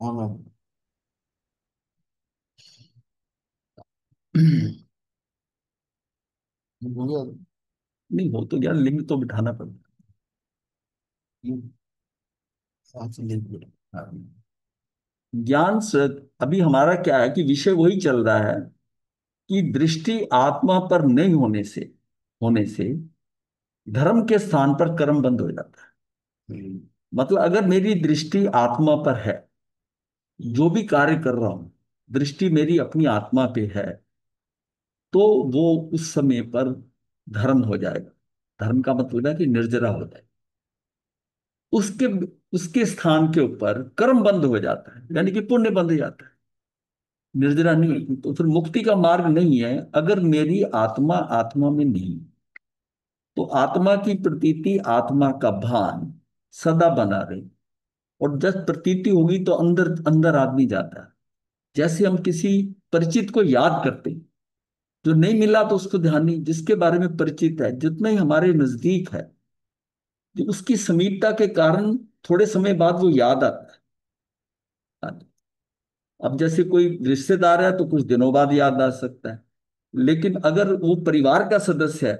हाँ हाँ। बोलिए। नहीं हो तो गया, लिंग तो बिठाना पड़ता साथ से लिंक भी। है। हाँ। ज्ञान से अभी हमारा क्या है कि विषय वही चल रहा है कि दृष्टि आत्मा पर नहीं होने से धर्म के स्थान पर कर्म बंद हो जाता है। हम्म। मतलब अगर मेरी दृष्टि आत्मा पर है, जो भी कार्य कर रहा हूं दृष्टि मेरी अपनी आत्मा पे है, तो वो उस समय पर धर्म हो जाएगा। धर्म का मतलब है कि निर्जरा हो जाएगा। उसके उसके स्थान के ऊपर कर्म बंद हो जाता है, यानी कि पुण्य बंद हो जाता है। निर्जरा नहीं, तो फिर मुक्ति का मार्ग नहीं है अगर मेरी आत्मा आत्मा में नहीं। तो आत्मा की प्रतीति, आत्मा का भान सदा बना रहे। और जब प्रतीति होगी तो अंदर अंदर आदमी जाता है। जैसे हम किसी परिचित को याद करते हैं, जो नहीं मिला तो उसको ध्यान नहीं, जिसके बारे में परिचित है, जितना ही हमारे नजदीक है, जो उसकी समीपता के कारण थोड़े समय बाद वो याद आता है। अब जैसे कोई रिश्तेदार है तो कुछ दिनों बाद याद आ सकता है। लेकिन अगर वो परिवार का सदस्य है,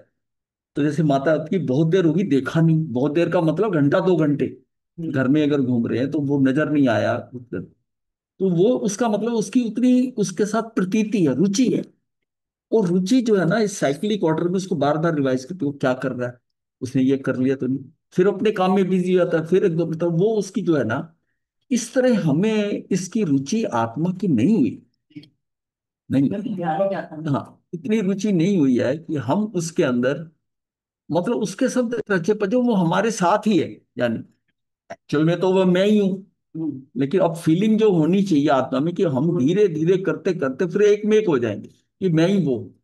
तो जैसे माता की बहुत देर होगी देखा नहीं, बहुत देर का मतलब घंटा 2 घंटे घर में अगर घूम रहे हैं तो वो नजर नहीं आया, तो वो उसका मतलब उसकी उतनी उसके साथ प्रतीति है, रुचि है। और रुचि जो है ना, इस साइक्लिक ऑर्डर में उसको बार बार रिवाइज करते हो क्या कर रहा है, उसने ये कर लिया तो नहीं, फिर अपने काम में बिजी होता है, फिर एक दो मतलब वो उसकी जो है ना, इस तरह हमें इसकी रुचि आत्मा की नहीं हुई। नहीं, हाँ, इतनी रुचि नहीं हुई है कि हम उसके अंदर मतलब उसके शब्द रचे पचे वो हमारे साथ ही है। यानी एक्चुअल में तो वो मैं ही हूँ, लेकिन अब फीलिंग जो होनी चाहिए आत्मा में कि हम धीरे धीरे करते करते फिर एक में एक हो जाएंगे कि मैं ही वो हूँ।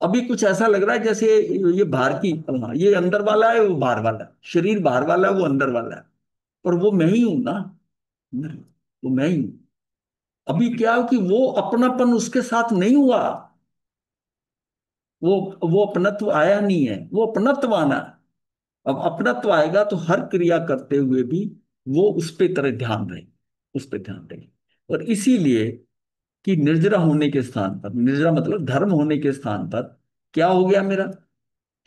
अभी कुछ ऐसा लग रहा है जैसे ये बाहर की, हाँ, ये अंदर वाला है, वो बाहर वाला है, शरीर बाहर वाला है, वो अंदर वाला है, पर वो मैं ही हूं ना। वो मैं ही हूं। अभी क्या है कि वो अपनापन उसके साथ नहीं हुआ। वो अपनत्व आया नहीं है, वो अपनत्व आना है। अब अपनत्व आएगा तो हर क्रिया करते हुए भी वो उस पे तरह ध्यान रहे, उस पे ध्यान रहे। और इसीलिए कि निर्जरा होने के स्थान पर, निर्जरा मतलब धर्म होने के स्थान पर क्या हो गया मेरा,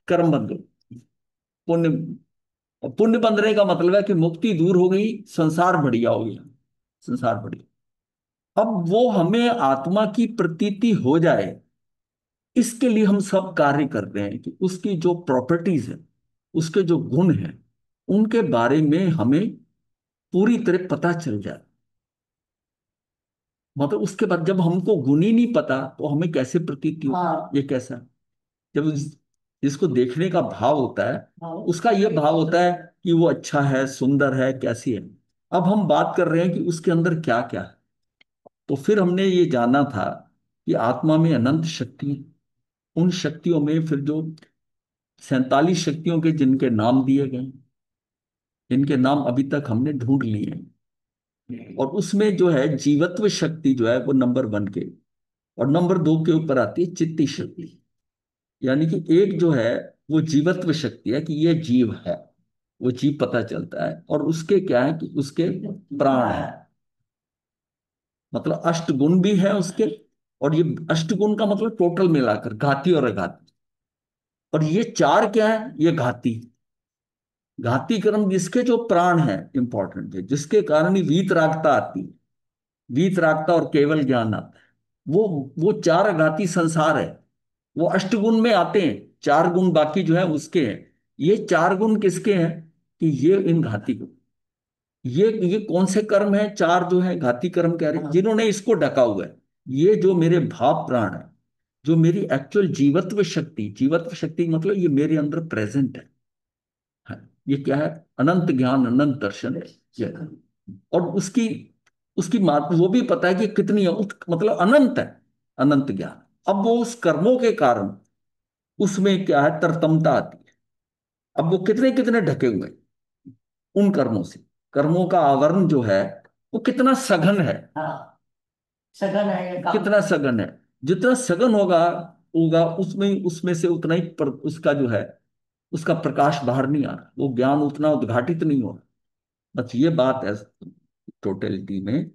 कर्म बंद हो, पुण्य। पुण्य बंधने का मतलब है कि मुक्ति दूर हो गई, संसार बढ़िया हो गया, संसार बढ़िया। अब वो हमें आत्मा की प्रतीति हो जाए, इसके लिए हम सब कार्य कर रहे हैं कि उसकी जो प्रॉपर्टीज है, उसके जो गुण हैं, उनके बारे में हमें पूरी तरह पता चल जाए। मतलब उसके बाद जब हमको गुण ही नहीं पता तो हमें कैसे प्रतीति हो, हाँ, ये कैसा। जब जिसको देखने का भाव होता है, हाँ, उसका ये भाव होता है कि वो अच्छा है, सुंदर है, कैसी है। अब हम बात कर रहे हैं कि उसके अंदर क्या क्या है। तो फिर हमने ये जाना था कि आत्मा में अनंत शक्ति है। उन शक्तियों में फिर जो 47 शक्तियों के जिनके नाम दिए गए, जिनके नाम अभी तक हमने ढूंढ लिए हैं, और उसमें जो है जीवत्व शक्ति जो है वो नंबर 1 के, और नंबर 2 के ऊपर आती है चित्ती शक्ति। यानी कि एक जो है वो जीवत्व शक्ति है कि ये जीव है, वो जीव पता चलता है। और उसके क्या है कि उसके प्राण है, मतलब अष्टगुण भी है उसके। और ये अष्टगुण का मतलब टोटल मिलाकर घाती और अघाती। और ये चार क्या है, ये घाती, घाती कर्म जिसके जो प्राण है इंपॉर्टेंट है, जिसके कारण ही वीतरागता आती है। वीतरागता और केवल ज्ञान आता है। वो चार अघाती संसार है, वो अष्टगुण में आते हैं। चार गुण बाकी जो है उसके हैं। ये चार गुण किसके हैं कि ये इन घाती गुण, ये कौन से कर्म है, चार जो है घाती कर्म कह रहे हैं, जिन्होंने इसको ढका हुआ है। ये जो मेरे भाव प्राण है, जो मेरी एक्चुअल जीवत्व शक्ति, जीवत्व शक्ति मतलब ये मेरे अंदर प्रेजेंट है। ये क्या है, अनंत ज्ञान अनंत दर्शन है ये। और उसकी उसकी मात वो भी पता है कि कितनी है, मतलब अनंत है, अनंत ज्ञान। अब वो उस कर्मों के कारण उसमें क्या है, तरतमता आती है। अब वो कितने कितने ढके हुए हैं उन कर्मों से, कर्मों का आवरण जो है वो कितना सघन है। हाँ, सघन है ये काम, कितना सघन है। जितना सघन होगा होगा उसमें उसमें से उतना ही उसका जो है, उसका प्रकाश बाहर नहीं आ रहा, वो ज्ञान उतना उद्घाटित नहीं हो रहा। बस ये बात है टोटलिटी में।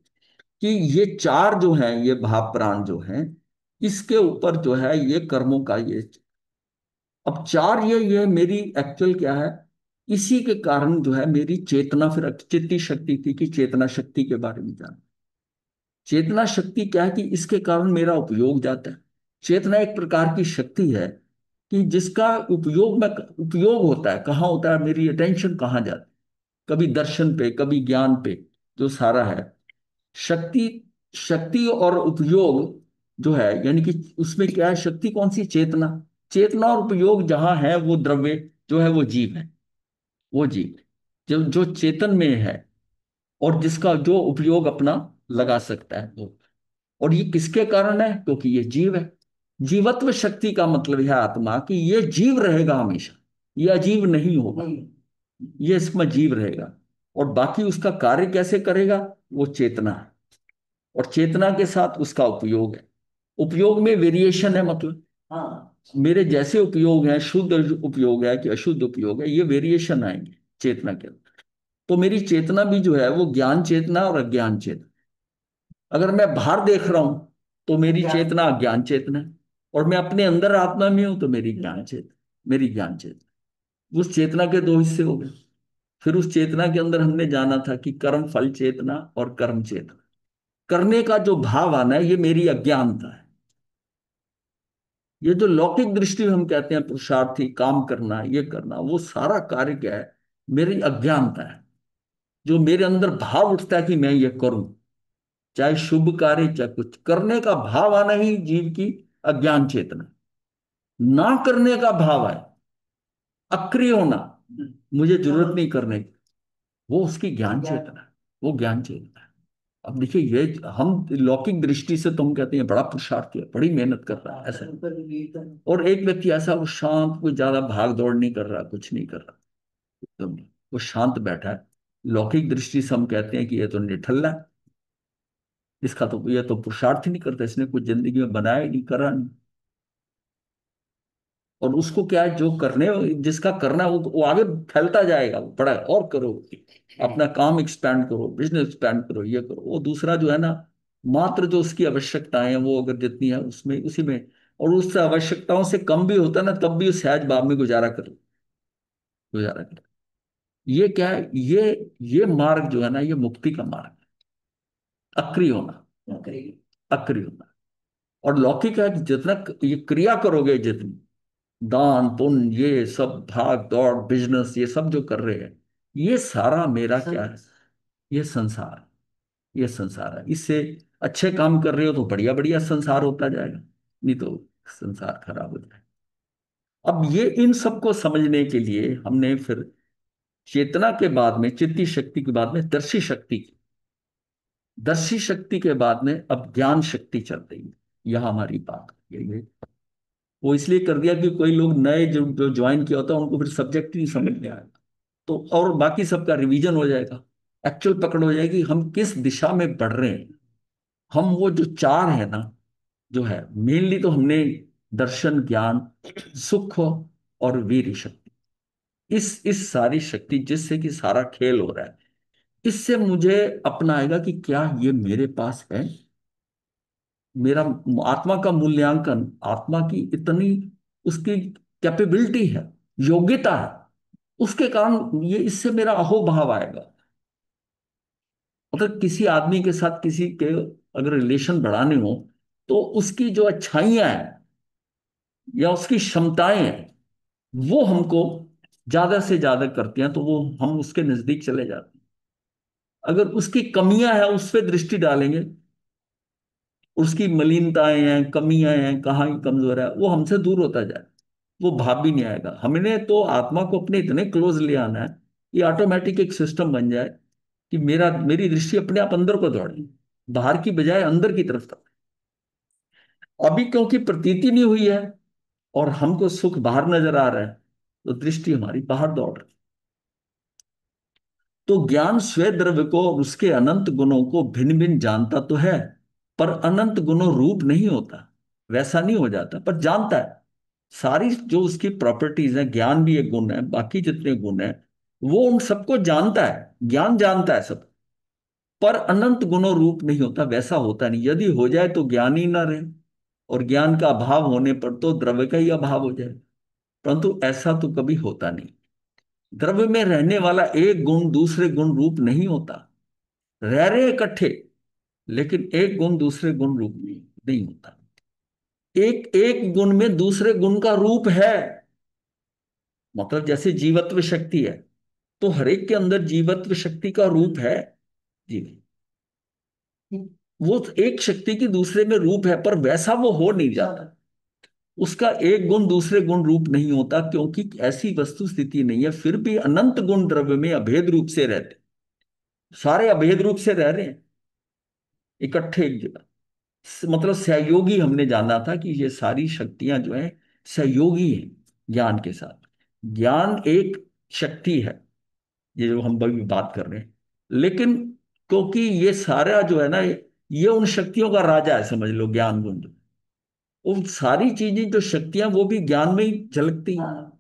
कि ये चार जो हैं, ये भाव प्राण जो हैं, इसके ऊपर जो है ये कर्मों का ये, अब चार ये मेरी एक्चुअल क्या है, इसी के कारण जो है मेरी चेतना, फिर चित्ती शक्ति थी कि चेतना शक्ति के बारे में जाना। चेतना शक्ति क्या है कि इसके कारण मेरा उपयोग जाता है। चेतना एक प्रकार की शक्ति है कि जिसका उपयोग होता है, कहाँ होता है, मेरी अटेंशन कहाँ जाती है, कभी दर्शन पे, कभी ज्ञान पे, जो सारा है शक्ति। शक्ति और उपयोग जो है, यानी कि उसमें क्या है, शक्ति कौन सी, चेतना। चेतना और उपयोग जहां है वो द्रव्य जो है वो जीव है। वो जीव जो जो चेतन में है और जिसका जो उपयोग अपना लगा सकता है वो। और ये किसके कारण है, क्योंकि ये जीव है। जीवत्व शक्ति का मतलब है आत्मा की ये जीव रहेगा हमेशा, ये अजीब नहीं होगा, ये इसमें जीव रहेगा। और बाकी उसका कार्य कैसे करेगा, वो चेतना है, और चेतना के साथ उसका उपयोग है। उपयोग में वेरिएशन है, मतलब हाँ, मेरे जैसे उपयोग है, शुद्ध उपयोग है कि अशुद्ध उपयोग है, ये वेरिएशन आएंगे चेतना के अंदर। तो मेरी चेतना भी जो है वो ज्ञान चेतना और अज्ञान चेतना। अगर मैं बाहर देख रहा हूं तो मेरी चेतना अज्ञान चेतना है, और मैं अपने अंदर आत्मा में हूं तो मेरी ज्ञान चेतना, मेरी ज्ञान चेतना। उस चेतना के दो हिस्से हो गए। फिर उस चेतना के अंदर हमने जाना था कि कर्म फल चेतना और कर्म चेतना। करने का जो भाव आना है ये मेरी अज्ञानता है। ये जो लौकिक दृष्टि में हम कहते हैं पुरुषार्थी, काम करना, ये करना, वो सारा कार्य क्या है, मेरी अज्ञानता है। जो मेरे अंदर भाव उठता है कि मैं ये करूं, चाहे शुभ कार्य चाहे कुछ, करने का भाव आना ही जीव की अज्ञान चेतना। ना करने का भाव है, अक्रिय होना, मुझे जरूरत नहीं करने की, वो उसकी ज्ञान चेतना है, वो ज्ञान चेतना है। अब देखिए, ये हम लौकिक दृष्टि से तो हम कहते हैं बड़ा पुरुषार्थी है, बड़ी मेहनत कर रहा है ऐसा। और एक व्यक्ति ऐसा, वो शांत, कोई ज्यादा भाग दौड़ नहीं कर रहा, कुछ नहीं कर रहा, एकदम वो शांत बैठा है। लौकिक दृष्टि से हम कहते हैं कि ये तो निठल्ला है, इसका तो, ये तो पुरुषार्थ ही नहीं करता, इसने कुछ जिंदगी में बनाया ही नहीं, करा नहीं। और उसको क्या है, जो करने, जिसका करना है वो आगे फैलता जाएगा, वो बड़ा है, और करो, अपना काम एक्सपैंड करो, बिजनेस एक्सपैंड करो, ये करो। वो दूसरा जो है ना, मात्र जो उसकी आवश्यकताएं हैं वो अगर जितनी है उसमें, उसी में, और उससे आवश्यकताओं से कम भी होता है ना, तब भी उस सहज भाव में गुजारा करो, गुजारा करो। ये क्या है, ये मार्ग जो है ना, ये मुक्ति का मार्ग है, अक्रिय होना, अक्रिय होना। और लौकिक है कि जितना ये क्रिया करोगे, जितनी दान पुण्य, ये सब भाग दौड़, बिजनेस, ये सब जो कर रहे हैं, ये सारा मेरा क्या है, ये संसार, ये संसार है। इससे अच्छे काम कर रहे हो तो बढ़िया बढ़िया संसार होता जाएगा, नहीं तो संसार खराब हो जाएगा। अब ये इन सबको समझने के लिए हमने फिर चेतना के बाद में, चित्ती शक्ति के बाद में दर्शी शक्ति की, दर्शी शक्ति के बाद में अब ज्ञान शक्ति चल रही है। यह हमारी बात है, ये वो इसलिए कर दिया कि कोई लोग नए जो जो ज्वाइन किया होता है उनको फिर सब्जेक्ट नहीं समझ में आएगा, तो और बाकी सबका रिवीजन हो जाएगा, एक्चुअल पकड़ हो जाएगी हम किस दिशा में बढ़ रहे हैं। हम वो जो चार है ना, जो है मेनली, तो हमने दर्शन, ज्ञान, सुख और वीर शक्ति, इस सारी शक्ति जिससे कि सारा खेल हो रहा है, इससे मुझे अपना आएगा कि क्या ये मेरे पास है। मेरा आत्मा का मूल्यांकन, आत्मा की इतनी उसकी कैपेबिलिटी है, योग्यता है, उसके कारण ये, इससे मेरा अहोभाव आएगा। अगर किसी आदमी के साथ किसी के अगर रिलेशन बढ़ाने हो, तो उसकी जो अच्छाइयां हैं या उसकी क्षमताएं हैं, वो हमको ज्यादा से ज्यादा करती हैं, तो वो हम उसके नजदीक चले जाते हैं। अगर उसकी कमियां हैं उस पर दृष्टि डालेंगे, उसकी मलिनताएं हैं, कमियां हैं, कहाँ कमजोर है, वो हमसे दूर होता जाए, वो भाव भी नहीं आएगा। हमने तो आत्मा को अपने इतने क्लोज ले आना है, ये ऑटोमेटिक एक सिस्टम बन जाए कि मेरी दृष्टि अपने आप अंदर को दौड़े, बाहर की बजाय अंदर की तरफ दौड़े। अभी क्योंकि प्रतीति नहीं हुई है और हमको सुख बाहर नजर आ रहा है, तो दृष्टि हमारी बाहर दौड़ रही। तो ज्ञान स्व द्रव्य को और उसके अनंत गुणों को भिन्न भिन्न जानता तो है, पर अनंत गुणों रूप नहीं होता, वैसा नहीं हो जाता, पर जानता है। सारी जो उसकी प्रॉपर्टीज हैं, ज्ञान भी एक गुण है, बाकी जितने गुण हैं, वो उन सबको जानता है, ज्ञान जानता है सब। पर अनंत गुणों रूप नहीं होता, वैसा होता नहीं। यदि हो जाए तो ज्ञान ही ना रहे, और ज्ञान का अभाव होने पर तो द्रव्य का ही अभाव हो जाए, परंतु ऐसा तो कभी होता नहीं। द्रव्य में रहने वाला एक गुण दूसरे गुण रूप नहीं होता। रह रहे इकट्ठे, लेकिन एक गुण दूसरे गुण रूप नहीं होता। एक एक गुण में दूसरे गुण का रूप है। मतलब जैसे जीवत्व शक्ति है, तो हर एक के अंदर जीवत्व शक्ति का रूप है। जी, वो एक शक्ति की दूसरे में रूप है, पर वैसा वो हो नहीं जाता। उसका एक गुण दूसरे गुण रूप नहीं होता, क्योंकि ऐसी वस्तु स्थिति नहीं है। फिर भी अनंत गुण द्रव्य में अभेद रूप से रहते, सारे अभेद रूप से रह रहे हैं इकट्ठे एक जगह। मतलब सहयोगी हमने जाना था कि ये सारी शक्तियां जो हैं सहयोगी हैं ज्ञान के साथ। ज्ञान एक शक्ति है, ये जो हम अभी बात कर रहे हैं, लेकिन क्योंकि ये सारा जो है ना, ये उन शक्तियों का राजा है, समझ लो ज्ञान गुण। वो सारी चीजें जो शक्तियां वो भी ज्ञान में ही झलकती हैं।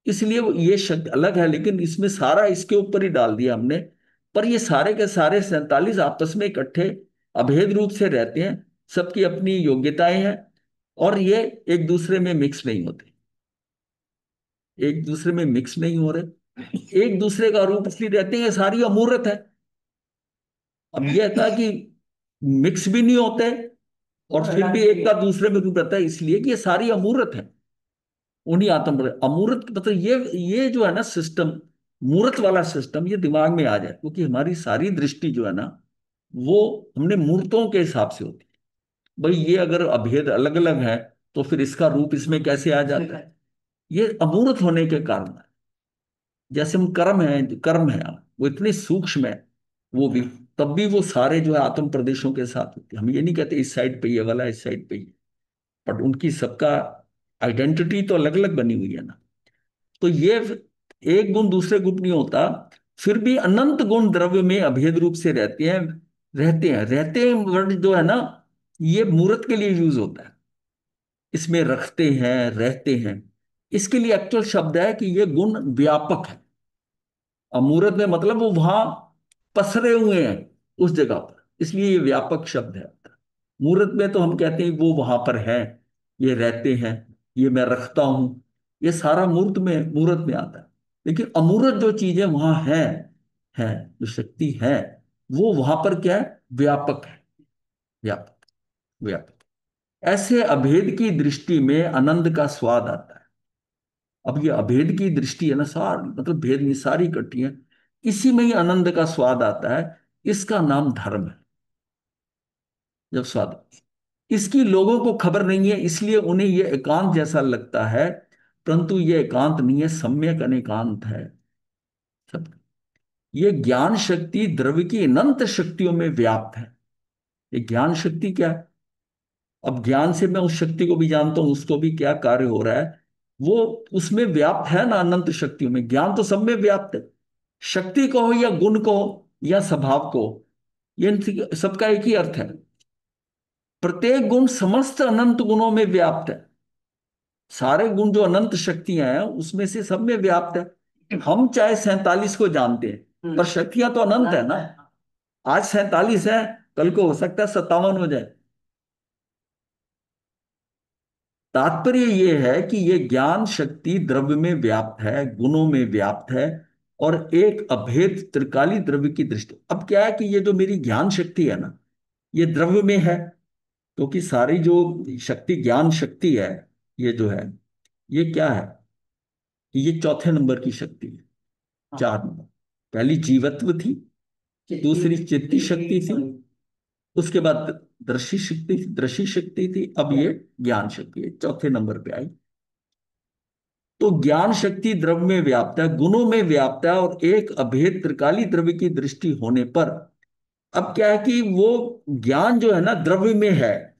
इसलिए ये शक्ति अलग है, लेकिन इसमें सारा इसके ऊपर ही डाल दिया हमने। पर ये सारे के सारे 47 आपस में इकट्ठे अभेद रूप से रहते हैं। सबकी अपनी योग्यताएं हैं, और ये एक दूसरे में मिक्स नहीं होते, एक दूसरे में मिक्स नहीं हो रहे, एक दूसरे का रूप इसलिए रहते हैं, ये सारी अमूर्त है। अब यह था कि मिक्स भी नहीं होते, और फिर भी एक का दूसरे में रूप रहता है, इसलिए कि ये सारी अमूर्त है। उन्हीं आत्म अमूर्त मतलब ये जो है ना सिस्टम, मूर्त वाला सिस्टम, ये दिमाग में आ जाए, क्योंकि हमारी सारी दृष्टि जो है ना, वो हमने मूर्तों के हिसाब से होती है। भाई ये अगर अभेद अलग अलग है, तो फिर इसका रूप इसमें कैसे आ जाता है? ये अमूर्त होने के कारण है। जैसे हम कर्म है, वो इतने सूक्ष्म है, वो भी, तब भी वो सारे जो है आत्म प्रदेशों के साथ होते हैं। हम ये नहीं कहते इस साइड पे ये वाला, इस साइड पे ये, बट उनकी सबका आइडेंटिटी तो अलग अलग बनी हुई है ना। तो ये एक गुण दूसरे गुण नहीं होता। फिर भी अनंत गुण द्रव्य में अभेद रूप से रहते हैं वर्ड जो है ना, ये मूर्त के लिए यूज होता है। इसमें रखते हैं, रहते हैं, इसके लिए एक्चुअल शब्द है कि ये गुण व्यापक है। अमूर्त में मतलब वो वहां पसरे हुए हैं उस जगह पर, इसलिए ये व्यापक शब्द है। मूर्त में तो हम कहते हैं वो वहां पर है, ये रहते हैं, ये मैं रखता हूं, ये सारा मूर्त में आता है। लेकिन अमूर्त जो चीजें वहां है, जो शक्ति है, वो वहां पर क्या है? व्यापक है, व्यापक, व्यापक। ऐसे अभेद की दृष्टि में आनंद का स्वाद आता है। अब ये अभेद की दृष्टि है ना, सारी मतलब भेद में सारी इकट्ठी है, इसी में ही आनंद का स्वाद आता है। इसका नाम धर्म है। जब स्वाद, इसकी लोगों को खबर नहीं है, इसलिए उन्हें यह एकांत जैसा लगता है, परंतु यह एकांत नहीं है, सम्यक अनेकांत है। सब, ये ज्ञान शक्ति द्रव्य की अनंत शक्तियों में व्याप्त है। ये ज्ञान शक्ति क्या है? अब ज्ञान से मैं उस शक्ति को भी जानता हूं, उसको भी क्या कार्य हो रहा है, वो उसमें व्याप्त है ना। अनंत शक्तियों में ज्ञान तो सब में व्याप्त है। शक्ति को हो या गुण को हो या स्वभाव को, ये सबका एक ही अर्थ है। प्रत्येक गुण समस्त अनंत गुणों में व्याप्त है। सारे गुण जो अनंत शक्तियां हैं उसमें से सब में व्याप्त है। हम चाहे 47 को जानते हैं, पर शक्तियां तो अनंत है ना। आज 47 है, कल को हो सकता है 57 हो जाए। तात्पर्य ये है कि ये ज्ञान शक्ति द्रव्य में व्याप्त है, गुणों में व्याप्त है, और एक अभेद त्रिकाली द्रव्य की दृष्टि। अब क्या है कि ये जो मेरी ज्ञान शक्ति है ना, ये द्रव्य में है, क्योंकि सारी जो शक्ति ज्ञान शक्ति है, ये जो है, ये क्या है? ये चौथे नंबर की शक्ति है। 4 नंबर, पहली जीवत्व थी, दूसरी चित्ती शक्ति थी, उसके बाद दृष्टि शक्ति थी, अब ये ज्ञान शक्ति है, चौथे नंबर पे आई। तो ज्ञान शक्ति द्रव्य में व्याप्त है, गुणों में व्याप्त है, और एक अभेद त्रिकाली द्रव्य की दृष्टि होने पर, अब क्या है कि वो ज्ञान जो है ना द्रव्य में है,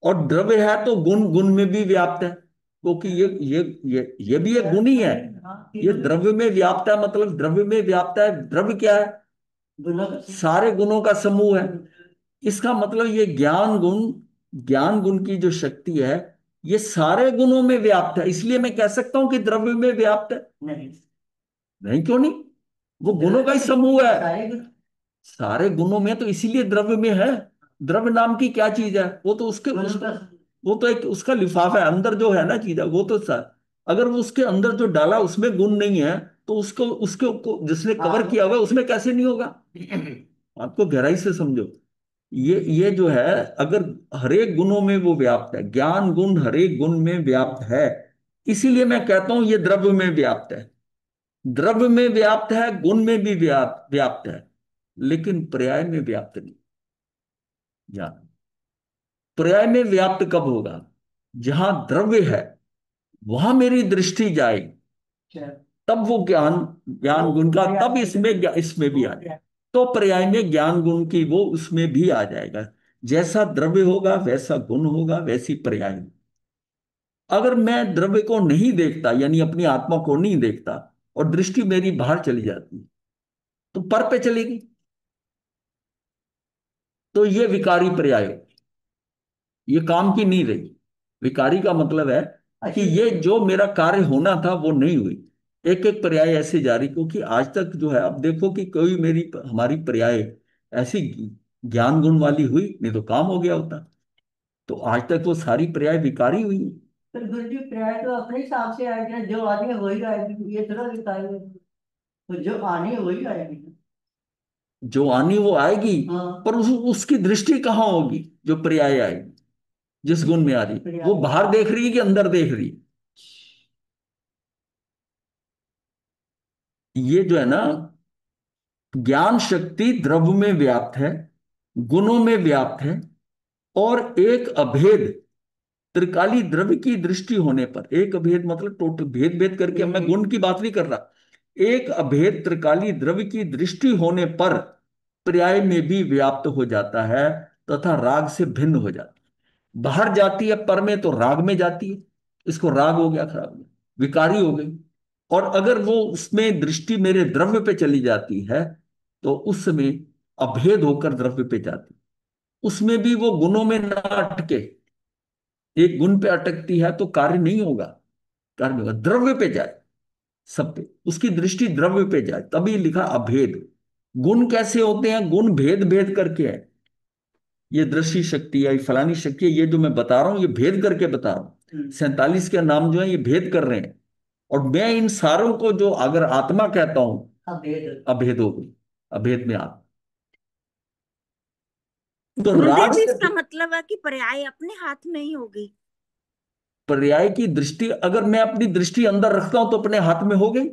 और द्रव्य है तो गुण गुण में भी व्याप्त है, क्योंकि ये भी एक गुण ही है। ये द्रव्य में व्याप्त है, मतलब द्रव्य में व्याप्त है। द्रव्य क्या है? सारे गुणों का समूह है। इसका मतलब ये ज्ञान गुण की जो शक्ति है, ये सारे गुणों में व्याप्त है, इसलिए मैं कह सकता हूं कि द्रव्य में व्याप्त है। नहीं, नहीं क्यों नहीं? वो गुणों का ही समूह है। सारे गुणों में तो इसीलिए द्रव्य में है। द्रव्य नाम की क्या चीज है? वो तो वो तो एक उसका लिफाफा है, अंदर जो है ना चीज है वो तो अगर वो उसके अंदर जो डाला उसमें गुण नहीं है, तो उसको उसके को जिसने कवर किया हुआ है उसमें कैसे नहीं होगा? आपको गहराई से समझो। ये जो है, अगर हरेक गुणों में वो व्याप्त है, ज्ञान गुण हरेक गुण में व्याप्त है, इसीलिए मैं कहता हूं ये द्रव्य में व्याप्त है। द्रव्य में व्याप्त है, गुण में भी व्याप्त व्याप्त है, लेकिन पर्याय में व्याप्त नहीं। ज्ञान पर्याय में व्याप्त कब होगा? जहां द्रव्य है वहां मेरी दृष्टि जाएगी, तब वो ज्ञान, ज्ञान गुण का तब इसमें भी आ जाए। तो पर्याय में ज्ञान गुण की वो उसमें भी आ जाएगा। जैसा द्रव्य होगा वैसा गुण होगा, वैसी पर्याय। अगर मैं द्रव्य को नहीं देखता, यानी अपनी आत्मा को नहीं देखता, और दृष्टि मेरी बाहर चली जाती, तो पर पे चलेगी, तो ये विकारी पर्याय हो, ये काम की नहीं रही। विकारी का मतलब है कि ये जो मेरा कार्य होना था वो नहीं हुई। एक एक पर्याय ऐसे जारी, क्योंकि आज तक जो है, अब देखो कि कोई मेरी हमारी पर्याय ऐसी ज्ञान गुण वाली हुई, नहीं तो काम हो गया होता। तो आज तक वो सारी पर्याय विकारी हुई। पर गुरु जी पर्याय तो अपने हिसाब से आएगा, जो आदमी है वही आएगी, ये थोड़ा विकारी है। तो जो आनी है वही आएगी। जो आनी वो आएगी, हाँ। पर उसकी दृष्टि कहाँ होगी? जो पर्याय आएगी, जिस गुण में आ रही, वो बाहर देख रही है कि अंदर देख रही है? ये जो है ना, ज्ञान शक्ति द्रव्य में व्याप्त है, गुणों में व्याप्त है, और एक अभेद त्रिकाली द्रव्य की दृष्टि होने पर, एक अभेद मतलब टोटल भेद भेद करके, मैं गुण की बात नहीं कर रहा, एक अभेद त्रिकाली द्रव्य की दृष्टि होने पर पर्याय में भी व्याप्त हो जाता है, तथा राग से भिन्न हो जाता है। बाहर जाती है पर में, तो राग में जाती है, इसको राग हो गया, खराब हो, विकारी हो गई। और अगर वो उसमें दृष्टि मेरे द्रव्य पे चली जाती है, तो उस समय अभेद होकर द्रव्य पे जाती है। उसमें भी वो गुणों में ना अटके, एक गुण पे अटकती है तो कार्य नहीं होगा, कार्य नहीं होगा, द्रव्य पे जाए, सब पे उसकी दृष्टि द्रव्य पे जाए, तभी लिखा अभेद। गुण कैसे होते हैं? गुण भेद भेद करके है। ये दृष्टि शक्ति है, ये फलानी शक्ति है, ये जो मैं बता रहा हूं ये भेद करके बता रहा हूं। 47 के नाम जो है ये भेद कर रहे हैं। और मैं इन सारों को जो अगर आत्मा कहता हूं, अभेद। अभेद हो गई, अभेद में आत्मा। तो राग गुरुदेव से इसका मतलब है कि पर्याय अपने हाथ में ही होगी। पर्याय की दृष्टि, अगर मैं अपनी दृष्टि अंदर रखता हूं तो अपने हाथ में हो गई।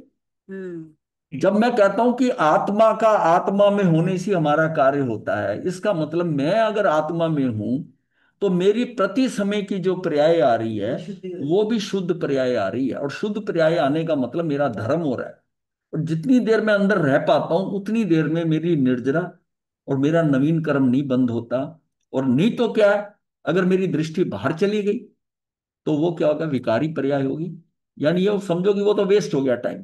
जब मैं कहता हूं कि आत्मा का आत्मा में होने से हमारा कार्य होता है, इसका मतलब मैं अगर आत्मा में हूं तो मेरी प्रति समय की जो पर्याय आ रही है वो भी शुद्ध पर्याय आ रही है। और शुद्ध पर्याय आने का मतलब मेरा धर्म हो रहा है। और जितनी देर मैं अंदर रह पाता हूं उतनी देर में मेरी निर्जरा और मेरा नवीन कर्म नहीं बंद होता। और नहीं तो क्या है, अगर मेरी दृष्टि बाहर चली गई तो वो क्या होगा? विकारी पर्याय होगी। यानी ये समझो कि वो तो वेस्ट हो गया टाइम।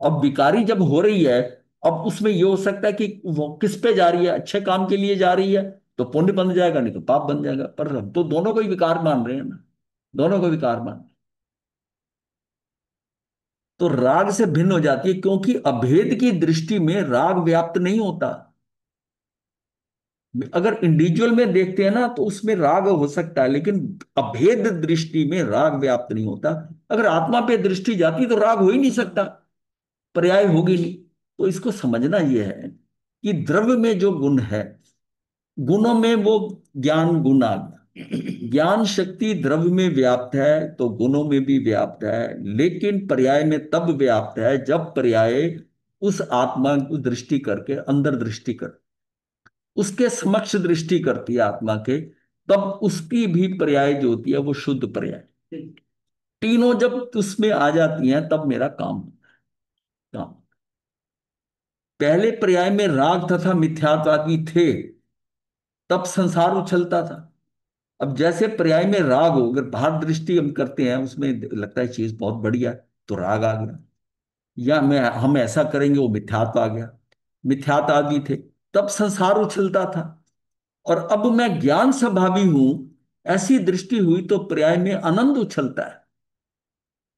अब विकारी जब हो रही है, अब उसमें ये हो सकता है कि वो किस पे जा रही है, अच्छे काम के लिए जा रही है तो पुण्य बन जाएगा, नहीं तो पाप बन जाएगा। पर हम तो दोनों को ही विकार मान रहे हैं ना, दोनों को विकार मान रहे हैं। तो राग से भिन्न हो जाती है, क्योंकि अभेद की दृष्टि में राग व्याप्त नहीं होता। अगर इंडिविजुअल में देखते हैं ना तो उसमें राग हो सकता है, लेकिन अभेद दृष्टि में राग व्याप्त नहीं होता। अगर आत्मा पे दृष्टि जाती तो राग हो ही नहीं सकता, पर्याय होगी नहीं। तो इसको समझना यह है कि द्रव्य में जो गुण है, गुणों में वो ज्ञान गुण आ गया। ज्ञान शक्ति द्रव्य में व्याप्त है तो गुणों में भी व्याप्त है, लेकिन पर्याय में तब व्याप्त है जब पर्याय उस आत्मा की दृष्टि करके अंदर दृष्टि कर, उसके समक्ष दृष्टि करती है आत्मा के, तब उसकी भी पर्याय जो होती है वो शुद्ध पर्याय। तीनों जब उसमें आ जाती हैं तब मेरा काम। पहले पर्याय में राग तथा मिथ्यात्वादी थे, तब संसार उछलता था। अब जैसे पर्याय में राग हो, अगर बाहर दृष्टि हम करते हैं उसमें लगता है चीज बहुत बढ़िया है, तो राग आ गया। या मैं हम ऐसा करेंगे, वो मिथ्यात्व आ गया। मिथ्यात्व आदि थे, तब संसार उछलता था। और अब मैं ज्ञान स्वभावी हूं, ऐसी दृष्टि हुई तो पर्याय में आनंद उछलता है।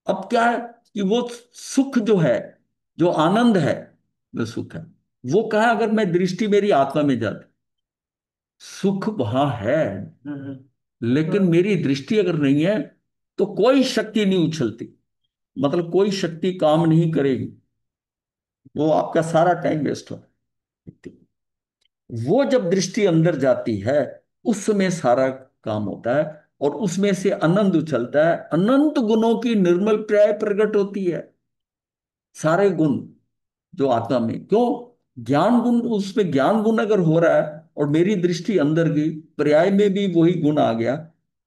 अब क्या है कि वो सुख जो है, जो आनंद है, वो सुख है। वो कहा अगर मैं दृष्टि मेरी आत्मा में जाती, सुख वहां है, हम्म, लेकिन मेरी दृष्टि अगर नहीं है तो कोई शक्ति नहीं उछलती, मतलब कोई शक्ति काम नहीं करेगी, वो आपका सारा टाइम वेस्ट हो। वो जब दृष्टि अंदर जाती है उस समय सारा काम होता है, और उसमें से आनंद उछलता है, अनंत गुणों की निर्मल प्राय प्रकट होती है। सारे गुण जो आत्मा में, क्यों, ज्ञान गुण, उसमें ज्ञान गुण अगर हो रहा है और मेरी दृष्टि अंदर गई, पर्याय में भी वही गुण आ गया,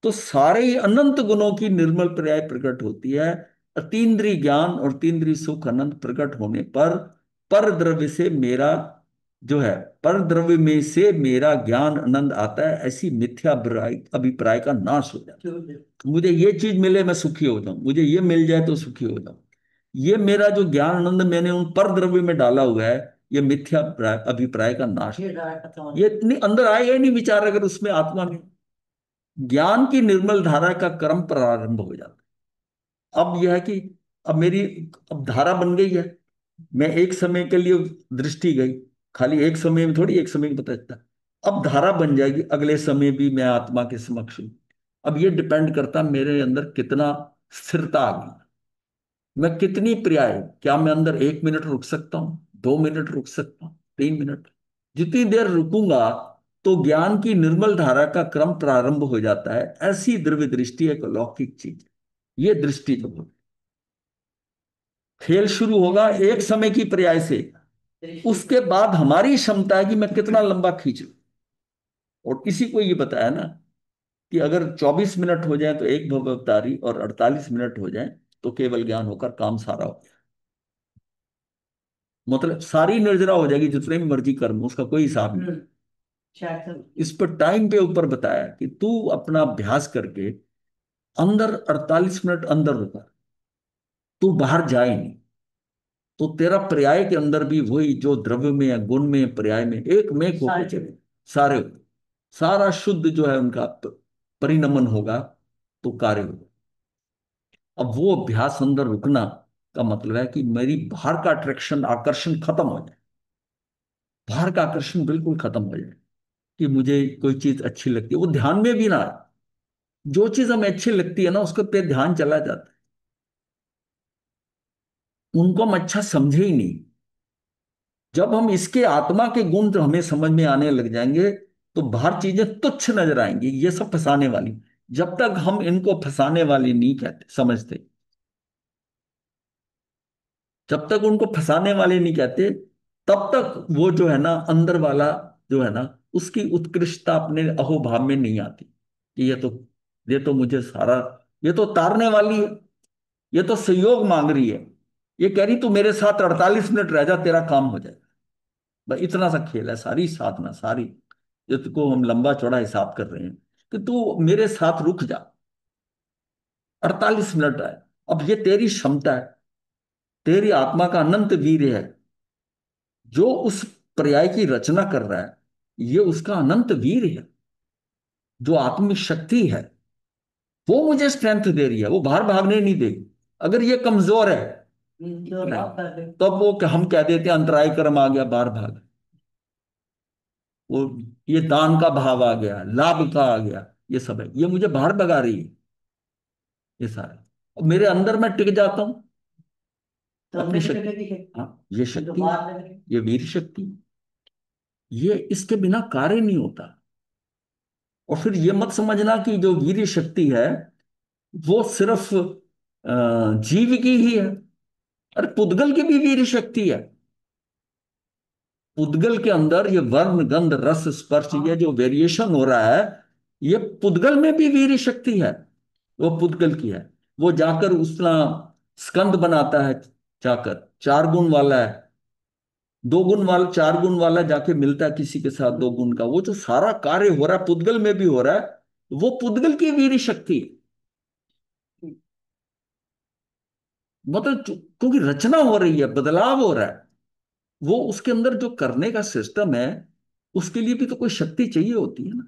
तो सारे ही अनंत गुणों की निर्मल पर्याय प्रकट होती है। अतीन्द्रिय ज्ञान और तीन्द्रिय सुख अनंत प्रकट होने पर द्रव्य से मेरा जो है, पर द्रव्य में से मेरा ज्ञान आनंद आता है, ऐसी मिथ्या अभिप्राय का नाश हो जाता है। मुझे ये चीज मिले मैं सुखी हो जाऊं, मुझे ये मिल जाए तो सुखी हो जाऊं, ये मेरा जो ज्ञान आनंद मैंने उन पर द्रव्य में डाला हुआ है, ये मिथ्या अभिप्राय का नाश है। ये राय खत्म हो ये इतनी अंदर आएगा ही नहीं विचार, अगर उसमें आत्मा में ज्ञान की निर्मल धारा का क्रम प्रारंभ हो जाता है। अब यह है कि अब मेरी, अब धारा बन गई है, मैं एक समय के लिए दृष्टि गई, खाली एक समय में थोड़ी, एक समय में पता चलता, अब धारा बन जाएगी, अगले समय भी मैं आत्मा के समक्ष हूं। अब ये डिपेंड करता है मेरे अंदर कितना स्थिरता आ गई, मैं कितनी पर्याय, क्या मैं अंदर 1 मिनट रुक सकता हूं, 2 मिनट रुक सकता हूं, 3 मिनट, जितनी देर रुकूंगा तो ज्ञान की निर्मल धारा का क्रम प्रारंभ हो जाता है। ऐसी द्रव्य दृष्टि एक अलौकिक चीज, ये दृष्टि तो होगी। खेल शुरू होगा एक समय की पर्याय से, उसके बाद हमारी क्षमता है कि मैं कितना लंबा खींच लूं। और इसी को ये बताया ना कि अगर 24 मिनट हो जाए तो एक भवतारी, और 48 मिनट हो जाए तो केवल ज्ञान होकर काम सारा हो गया। मतलब सारी निर्जरा हो जाएगी, जितने भी मर्जी कर्म, उसका कोई हिसाब नहीं। शायद इस पर टाइम पे ऊपर बताया कि तू अपना अभ्यास करके अंदर 48 मिनट अंदर रुका, तू बाहर जाए नहीं, तो तेरा पर्याय के अंदर भी वही जो द्रव्य में या गुण में या पर्याय में एक में होकर चले, सारे, सारा शुद्ध जो है उनका परिणमन होगा, तो कार्य होगा। अब वो अभ्यास अंदर रुकना का मतलब है कि मेरी बाहर का अट्रैक्शन, आकर्षण खत्म हो जाए, बाहर का आकर्षण बिल्कुल खत्म हो जाए, कि मुझे कोई चीज अच्छी लगती है, वो ध्यान में भी ना आए। जो चीज हमें अच्छी लगती है ना, उसके पे ध्यान चला जाता है, उनको हम अच्छा समझे ही नहीं। जब हम इसके आत्मा के गुण जो हमें समझ में आने लग जाएंगे, तो बाहर चीजें तुच्छ नजर आएंगी, ये सब फंसाने वाली। जब तक हम इनको फंसाने वाली नहीं कहते समझते, जब तक उनको फंसाने वाले नहीं कहते, तब तक वो जो है ना अंदर वाला जो है ना, उसकी उत्कृष्टता अपने अहोभाव में नहीं आती कि ये तो मुझे सारा, ये तो तारने वाली है, ये तो सहयोग मांग रही है, ये कह रही तू मेरे साथ 48 मिनट रह जा, तेरा काम हो जाए। बस इतना सा खेल है सारी साधना, सारी जिसको हम लंबा चौड़ा हिसाब कर रहे हैं, कि तू मेरे साथ रुक जा, 48 मिनट है। अब ये तेरी क्षमता है, तेरी आत्मा का अनंत वीर है, जो उस पर्याय की रचना कर रहा है, ये उसका अनंत वीर है, जो आत्मिक शक्ति है, वो मुझे स्ट्रेंथ दे रही है, वो बाहर भागने नहीं देगी। अगर ये कमजोर है, जो नहीं, आप कर रहे तब वो हम कह देते हैं अंतराय कर्म आ गया, बाहर भाग, वो ये दान का भाव आ गया, लाभ का आ गया, ये सब है, ये मुझे बाहर भगा रही है, ये सारा। और मेरे अंदर मैं टिक जाता हूं तो अपनी अंदर की शक्ति। जगह की हाँ, ये तो शक्ति, बाहर लग रही ये वीर शक्ति, ये इसके बिना कार्य नहीं होता। और फिर ये मत समझना कि जो वीर शक्ति है वो सिर्फ जीव की ही है, अरे पुद्गल की भी वीर शक्ति है। पुद्गल के अंदर ये वर्ण गंध रस स्पर्श, ये जो वेरिएशन हो रहा है, ये पुद्गल में भी वीर शक्ति है, वो पुद्गल की है। वो जाकर उसका स्कंद बनाता है, जाकर 4 गुण वाला है, 2 गुण वाला, 4 गुण वाला जाके मिलता है किसी के साथ 2 गुण का, वो जो सारा कार्य हो रहा है पुद्गल में भी हो रहा है, वो पुद्गल की वीर शक्ति है। मतलब क्योंकि रचना हो रही है, बदलाव हो रहा है, वो उसके अंदर जो करने का सिस्टम है, उसके लिए भी तो कोई शक्ति चाहिए होती है ना।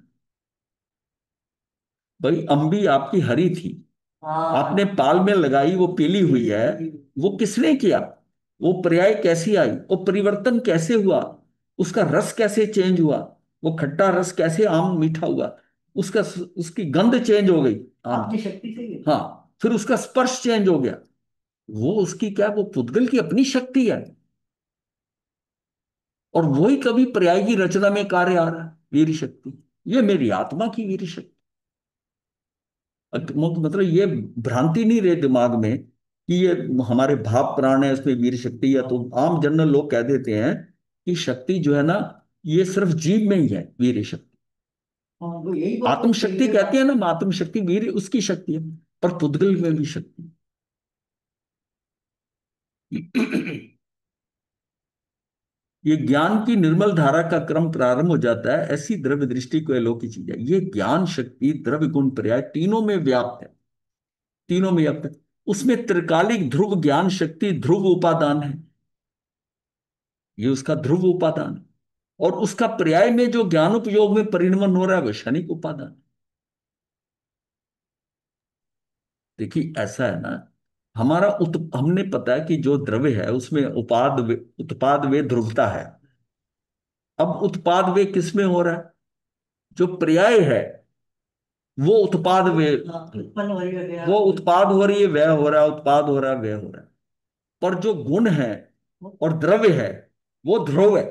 भाई अम्बी आपकी हरी थी, हाँ आपने पाल में लगाई, वो पीली हुई है, वो किसने किया? वो पर्याय कैसी आई, वो परिवर्तन कैसे हुआ, उसका रस कैसे चेंज हुआ, वो खट्टा रस कैसे आम मीठा हुआ, उसका उसकी गंध चेंज हो गई आम आपकी की। शक्ति से ही। हाँ, फिर उसका स्पर्श चेंज हो गया। वो उसकी क्या, वो पुद्गल की अपनी शक्ति है। और वही कभी पर्याय की रचना में कार्य आ रहा है, वीर शक्ति। ये मेरी आत्मा की वीर शक्ति। मतलब ये भ्रांति नहीं रहे दिमाग में कि ये हमारे भाव प्राण है इसमें वीर शक्ति है। तो आम जनरल लोग कह देते हैं कि शक्ति जो है ना, ये सिर्फ जीव में ही है वीर शक्ति। हाँ, वो यही बात आत्म तो सही शक्ति है। कहते हैं ना, आत्म शक्ति वीर उसकी शक्ति है, पर पुद्गल में भी शक्ति है। ये ज्ञान की निर्मल धारा का क्रम प्रारंभ हो जाता है, ऐसी द्रव्य दृष्टि को अलौकिक चीज है। ये ज्ञान शक्ति द्रव्य गुण पर्याय तीनों में व्याप्त है, तीनों में व्याप्त है। उसमें त्रिकालिक ध्रुव ज्ञान शक्ति ध्रुव उपादान है, ये उसका ध्रुव उपादान है। और उसका पर्याय में जो ज्ञान उपयोग में परिणमन हो रहा है वह क्षणिक उपादान है। देखिए ऐसा है ना, हमारा हमने पता है कि जो द्रव्य है उसमें उत्पाद वे ध्रुवता है। अब उत्पाद वे किस में हो रहा है, जो पर्याय है वो उत्पाद वे, हाँ, उत्पन्न हो रही है वो उत्पाद हो रही है वह हो रहा है, उत्पाद हो रहा है वह हो रहा है। पर जो गुण है और द्रव्य है वो ध्रुव है,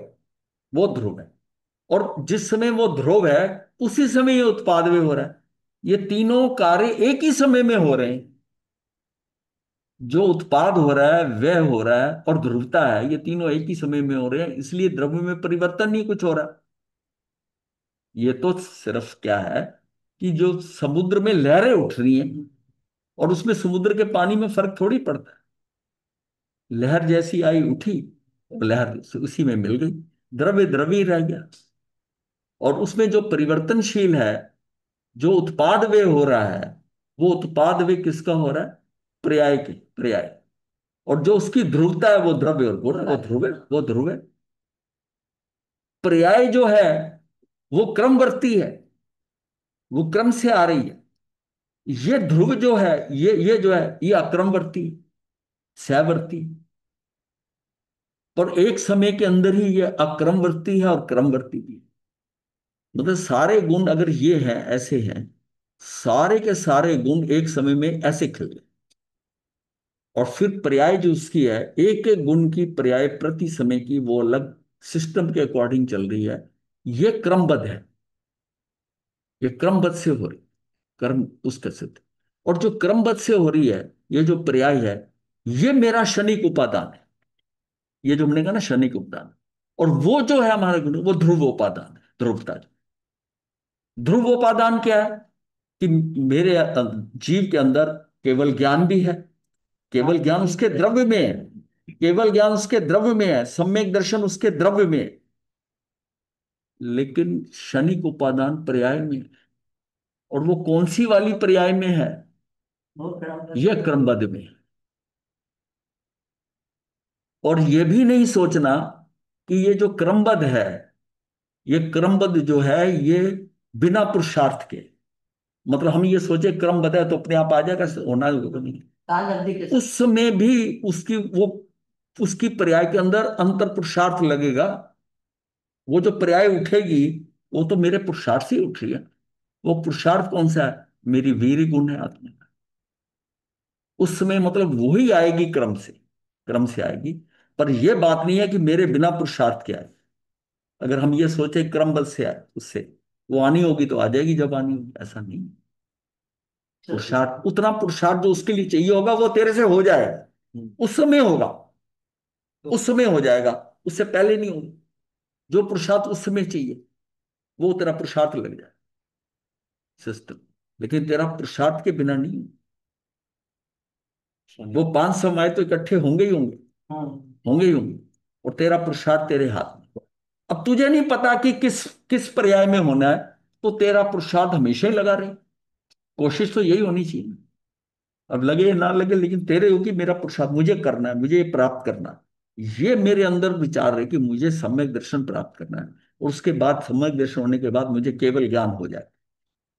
वो ध्रुव है। और जिस समय वो ध्रुव है उसी समय ये उत्पाद वे हो रहा है। ये तीनों कार्य एक ही समय में हो रहे हैं। जो उत्पाद हो रहा है वह हो रहा है और ध्रुवता है, ये तीनों एक ही समय में हो रहे हैं, इसलिए द्रव्य में परिवर्तन नहीं कुछ हो रहा। ये तो सिर्फ क्या है कि जो समुद्र में लहरें उठ रही हैं और उसमें समुद्र के पानी में फर्क थोड़ी पड़ता है। लहर जैसी आई उठी और लहर उसी में मिल गई, द्रव्य द्रव्य ही रह गया। और उसमें जो परिवर्तनशील है, जो उत्पाद वे हो रहा है, वो उत्पाद वे किसका हो रहा है, पर्याय के, पर्याय। और जो उसकी ध्रुवता है वो द्रव्य और गुण, वो ध्रुव है, वो ध्रुव है। पर्याय जो है वो क्रमवर्ती है, वो क्रम से आ रही है। ये ध्रुव जो है, ये जो है ये अक्रमवर्ती, सहवर्ती। पर एक समय के अंदर ही ये अक्रमवर्ती है और क्रमवर्ती भी है। मतलब सारे गुण अगर ये हैं, ऐसे हैं, सारे के सारे गुण एक समय में ऐसे खिल गए। और फिर पर्याय जो उसकी है, एक एक गुण की पर्याय प्रति समय की वो अलग सिस्टम के अकॉर्डिंग चल रही है। ये क्रमबद्ध है, ये क्रमबद्ध से हो रही, कर्म उसके सिद्ध। और जो क्रमबद्ध से हो रही है, ये जो पर्याय है, ये मेरा क्षणिक उपादान है। ये जो हमने कहा ना क्षणिक उपादान, और वो जो है हमारा गुण वो ध्रुव उपादान है, ध्रुवता। ध्रुव उपादान क्या है कि मेरे जीव के अंदर केवल ज्ञान भी है, केवल ज्ञान उसके द्रव्य में है, केवल ज्ञान उसके द्रव्य में है, सम्यक दर्शन उसके द्रव्य में है। लेकिन क्षणिक उपादान पर्याय में है। और वो कौन सी वाली पर्याय में है, वो क्रम यह क्रमबद्ध में है। और यह भी नहीं सोचना कि ये जो क्रमबद्ध है, ये क्रमबद्ध जो है ये बिना पुरुषार्थ के, मतलब हम ये सोचे क्रमबद्ध है तो अपने आप आ जाएगा, होना होगा नहीं। काल अवधि के उसमें भी उसकी वो, उसकी पर्याय के अंदर अंतर पुरुषार्थ लगेगा। वो जो पर्याय उठेगी वो तो मेरे पुरुषार्थ से ही उठ रही है। वो पुरुषार्थ कौन सा है, मेरी वीर गुण है आत्मा का। उस समय मतलब वही आएगी क्रम से, क्रम से आएगी। पर यह बात नहीं है कि मेरे बिना पुरुषार्थ के आए। अगर हम ये सोचे क्रमबद्ध से आए, उससे वो आनी होगी तो आ जाएगी जब आनी होगी, ऐसा नहीं। पुरुषार्थ, उतना पुरुषार्थ जो उसके लिए चाहिए होगा वो तेरे से हो जाएगा, उस समय होगा, उस समय हो जाएगा, उससे पहले नहीं होगा। जो पुरुषार्थ उस समय चाहिए वो तेरा पुरुषार्थ लग जाए सिस्टम। लेकिन तेरा पुरुषार्थ के बिना नहीं। वो 500 माए तो इकट्ठे होंगे ही होंगे, हाँ होंगे ही होंगे। और तेरा पुरुषार्थ तेरे हाथ में। अब तुझे नहीं पता कि किस किस पर्याय में होना है, तो तेरा पुरुषार्थ हमेशा ही लगा रहे। कोशिश तो यही होनी चाहिए। अब लगे या ना लगे, लेकिन तेरे होगी मेरा पुरुषार्थ, मुझे करना है, मुझे ये प्राप्त करना है। ये मेरे अंदर विचार है कि मुझे सम्यक दर्शन प्राप्त करना है। और उसके बाद सम्यक दर्शन होने के बाद मुझे केवल ज्ञान हो जाए।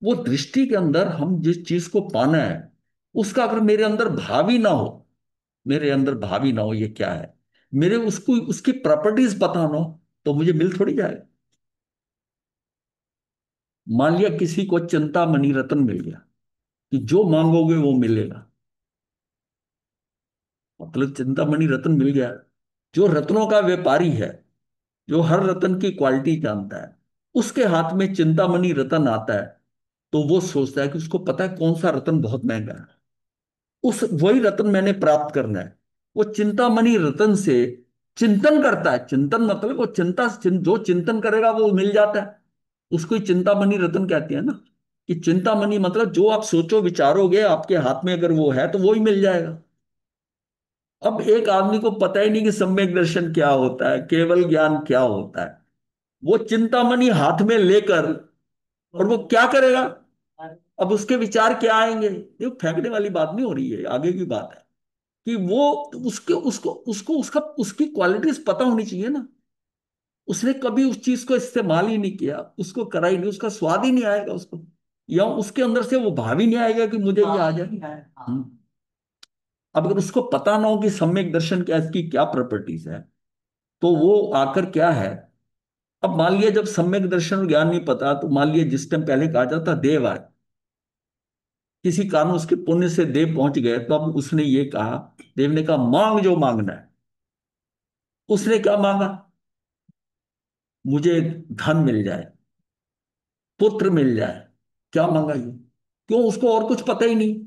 वो दृष्टि के अंदर हम जिस चीज को पाना है, उसका अगर मेरे अंदर भाव ही ना हो, मेरे अंदर भाव ही ना हो ये क्या है, मेरे उसको उसकी प्रॉपर्टीज पता ना हो तो मुझे मिल थोड़ी जाएगा। मान लिया किसी को चिंतामणि रत्न मिल गया कि जो मांगोगे वो मिलेगा, मतलब चिंतामणि रत्न मिल गया। जो रत्नों का व्यापारी है, जो हर रत्न की क्वालिटी जानता है, उसके हाथ में चिंतामणि रत्न आता है तो वो सोचता है कि उसको पता है कौन सा रत्न बहुत महंगा है, उस वही रत्न मैंने प्राप्त करना है। वो चिंतामणि रत्न से चिंतन करता है। चिंतन मतलब वो जो चिंतन करेगा वो मिल जाता है। उसको ही चिंतामणि रत्न कहते हैं ना, कि चिंतामणि मतलब जो आप सोचो विचारोगे आपके हाथ में अगर वो है तो वो ही मिल जाएगा। अब एक आदमी को पता ही नहीं कि सम्यक दर्शन क्या होता है, केवल ज्ञान क्या होता है। वो चिंतामणि हाथ में लेकर और वो क्या करेगा, अब उसके विचार क्या आएंगे, ये फेंकने वाली बात नहीं हो रही है, आगे की बात है कि वो उसके उसको उसको उसका उसकी क्वालिटीज पता होनी चाहिए ना। उसने कभी उस चीज को इस्तेमाल ही नहीं किया, उसको करा ही नहीं, उसका स्वाद ही नहीं आएगा उसको, या उसके अंदर से वो भाव ही नहीं आएगा कि मुझे ये आ जाए। हम्म। अब अगर उसको पता ना हो कि सम्यक दर्शन क्या, इसकी क्या प्रॉपर्टीज है, तो वो आकर क्या है। अब मान लिया जब सम्यक दर्शन और ज्ञान नहीं पता, तो मान लिया जिस टाइम पहले कहा जाता देव आए, किसी कारण उसके पुण्य से देव पहुंच गए, तो अब उसने ये कहा, देव ने कहा मांग जो मांगना है। उसने क्या मांगा, मुझे धन मिल जाए, पुत्र मिल जाए। क्या मांगा ये, क्यों, उसको और कुछ पता ही नहीं।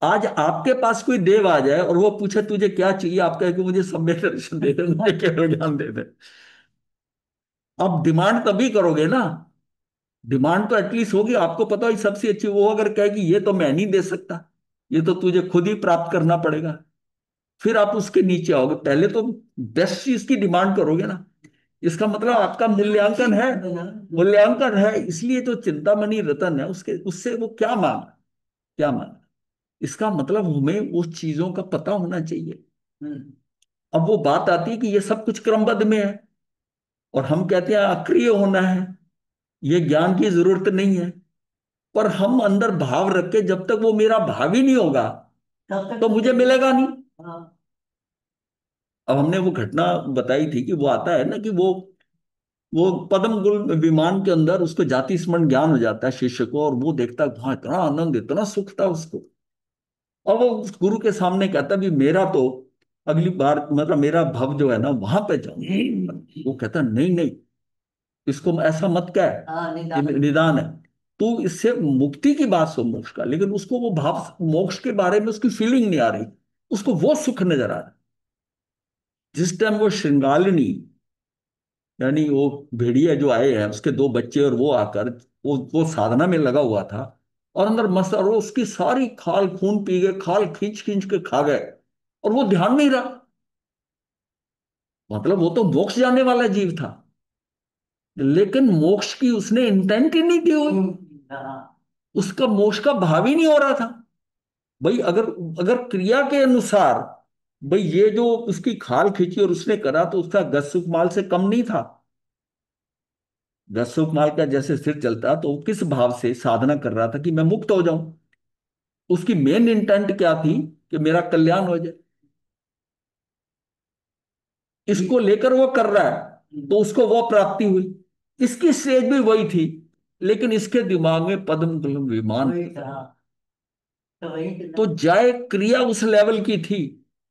आज आपके पास कोई देव आ जाए और वो पूछे तुझे क्या चाहिए, आप कहे कि मुझे सम्यक दर्शन दे दे, मुझे केवल ज्ञान दे दे। आप डिमांड तभी करोगे ना, डिमांड तो एटलीस्ट होगी, आपको पता है सबसे अच्छी। वो अगर कहे कि ये तो मैं नहीं दे सकता, ये तो तुझे खुद ही प्राप्त करना पड़ेगा, फिर आप उसके नीचे आओगे। पहले तो बेस्ट चीज की डिमांड करोगे ना। इसका मतलब आपका मूल्यांकन है, मूल्यांकन है। इसलिए जो चिंतामणि रतन है उसके उससे वो क्या मांगा, क्या मांगा, इसका मतलब हमें उस चीजों का पता होना चाहिए। अब वो बात आती है कि ये सब कुछ क्रमबद्ध में है और हम कहते हैं अक्रिय होना है, ये ज्ञान की जरूरत नहीं है। पर हम अंदर भाव रख के जब तक वो मेरा भाव ही नहीं होगा तो मुझे मिलेगा नहीं। अब हमने वो घटना बताई थी कि वो आता है ना कि वो पद्म गुल विमान के अंदर उसको जाति स्मरण ज्ञान हो जाता है शिष्य को, और वो देखता है वहां इतना आनंद इतना सुख था उसको। और वो उस गुरु के सामने कहता भी मेरा तो अगली बार मतलब मेरा भव जो है ना वहां पे जाऊं। वो कहता नहीं नहीं, इसको ऐसा मत कह, ये निदान है। तू इससे मुक्ति की बात सुन मोक्ष का, लेकिन उसको वो भाव मोक्ष के बारे में उसकी फीलिंग नहीं आ रही, उसको वो सुख नजर आ रहा है। जिस टाइम वो श्रृंगालिनी यानी वो भेड़िया जो आए हैं उसके दो बच्चे और वो आकर वो साधना में लगा हुआ था और अंदर मस्त, और वो उसकी सारी खाल खून पी गए, खाल खींच खींच के खा गए, और वो ध्यान नहीं रहा। मतलब वो तो मोक्ष जाने वाला जीव था, लेकिन मोक्ष की उसने इंटेंट ही नहीं की हुई, उसका मोक्ष का भाव ही नहीं हो रहा था। भाई अगर अगर क्रिया के अनुसार, भाई ये जो उसकी खाल खींची और उसने करा तो उसका गज सुख माल से कम नहीं था। गज सुख माल का जैसे सिर चलता तो वो किस भाव से साधना कर रहा था कि मैं मुक्त हो जाऊं। उसकी मेन इंटेंट क्या थी कि मेरा कल्याण हो जाए, इसको लेकर वो कर रहा है तो उसको वो प्राप्ति हुई। इसकी स्टेज भी वही थी, लेकिन इसके दिमाग में पद्म कलम विमान। तो जाए क्रिया उस लेवल की थी,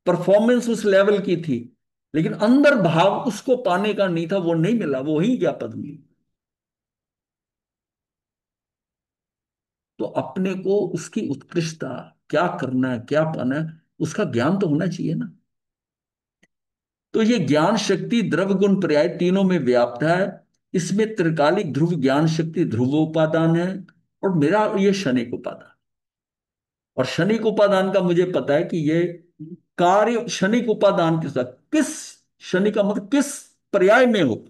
परफॉर्मेंस उस लेवल की थी, लेकिन अंदर भाव उसको पाने का नहीं था, वो नहीं मिला, वो ही गया पद्म। तो अपने को उसकी उत्कृष्टता, क्या करना है क्या पाना है, उसका ज्ञान तो होना चाहिए ना। तो ये ज्ञान शक्ति द्रव्य गुण पर्याय तीनों में व्याप्त है। इसमें त्रिकालिक ध्रुव ज्ञान शक्ति ध्रुवोपादान है, और मेरा ये शनिक उपादान। और शनिक उपादान का मुझे पता है कि ये कार्य शनिक उपादान के साथ किस, शनि का मतलब किस पर्याय में हो।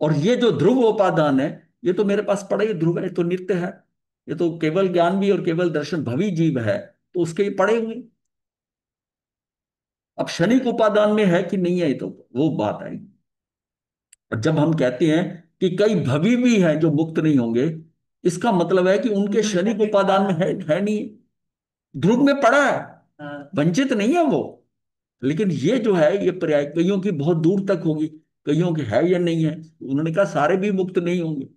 और ये जो ध्रुव उपादान है, ये तो मेरे पास पड़ा ही ध्रुव है, ये तो नित्य है, ये तो केवल ज्ञान भी और केवल दर्शन भवी जीव है, तो उसके ये पड़े हुए। अब शनिक उपादान में है कि नहीं है, तो वो बात आई। और जब हम कहते हैं कि कई भवी भी हैं जो मुक्त नहीं होंगे, इसका मतलब है कि उनके शनिक उपादान में है नहीं, ध्रुव में पड़ा है, वंचित नहीं है वो। लेकिन ये जो है ये पर्याय कईयों की बहुत दूर तक होगी, कईयों की है या नहीं है। उन्होंने कहा सारे भी मुक्त नहीं होंगे।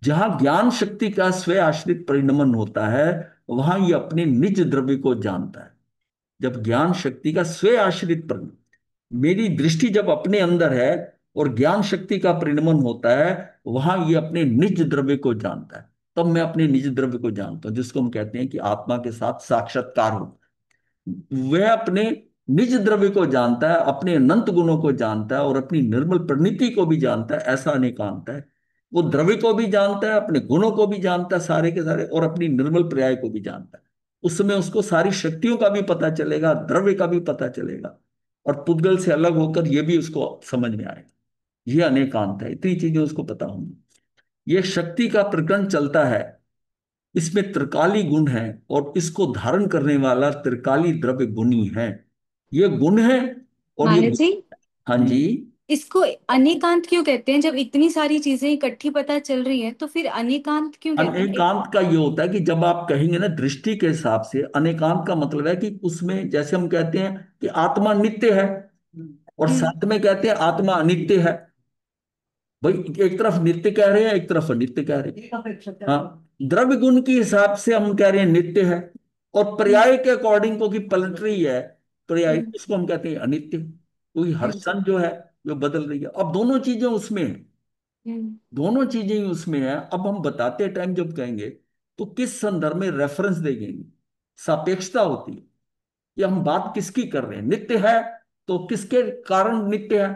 जहां ज्ञान शक्ति का स्वयं आश्रित परिणमन होता है, वहां ये अपने निज द्रव्य को जानता है। जब ज्ञान शक्ति का स्वयं आश्रित परिणमन, मेरी दृष्टि जब अपने अंदर है और ज्ञान शक्ति का परिणमन होता है, वहां ये अपने निज द्रव्य को जानता है। तब मैं अपने निज द्रव्य को जानता हूं, जिसको हम कहते हैं कि आत्मा के साथ साक्षात्कार हो। वह अपने निज द्रव्य को जानता है, अपने अनंत गुणों को जानता है और अपनी निर्मल परिणति को भी जानता है। ऐसा अनेकांत है। वो द्रव्य को भी जानता है, अपने गुणों को भी जानता है सारे के सारे, और अपनी निर्मल पर्याय को भी जानता है। उस समय उसको सारी शक्तियों का भी पता चलेगा, द्रव्य का भी पता चलेगा, और पुद्गल से अलग होकर ये भी उसको समझ में आएगा। ये अनेकांत है, इतनी चीजें उसको पता होंगी। ये शक्ति का प्रकरण चलता है, इसमें त्रिकाली गुण है और इसको धारण करने वाला त्रिकाली द्रव्य गुणी है। ये गुण है और ये। महाराज जी, हाँ जी। इसको अनेकांत क्यों कहते हैं? जब इतनी सारी चीजें इकट्ठी पता चल रही हैं तो फिर अनेकांत क्यों कहते हैं? अनेकांत का ये होता है कि जब आप कहेंगे ना दृष्टि के हिसाब से, अनेकांत का मतलब है कि उसमें जैसे हम कहते हैं कि आत्मा नित्य है, और साथ में कहते हैं आत्मा अनित्य है। भाई एक तरफ नित्य कह रहे हैं, एक तरफ अनित्य कह रहे हैं। एक अपेक्षा हाँ, द्रव्य गुण के हिसाब से हम कह रहे हैं नित्य है, और पर्याय के अकॉर्डिंग क्योंकि पलटरी है पर्याय, उसको हम कहते हैं अनित्य, क्योंकि हर क्षण जो है वो बदल रही है। अब दोनों चीजें उसमें हैं, दोनों चीजें ही उसमें है। अब हम बताते टाइम जब कहेंगे तो किस संदर्भ में रेफरेंस देंगे, सापेक्षता होती है कि हम बात किसकी कर रहे हैं। नित्य है तो किसके कारण नित्य है,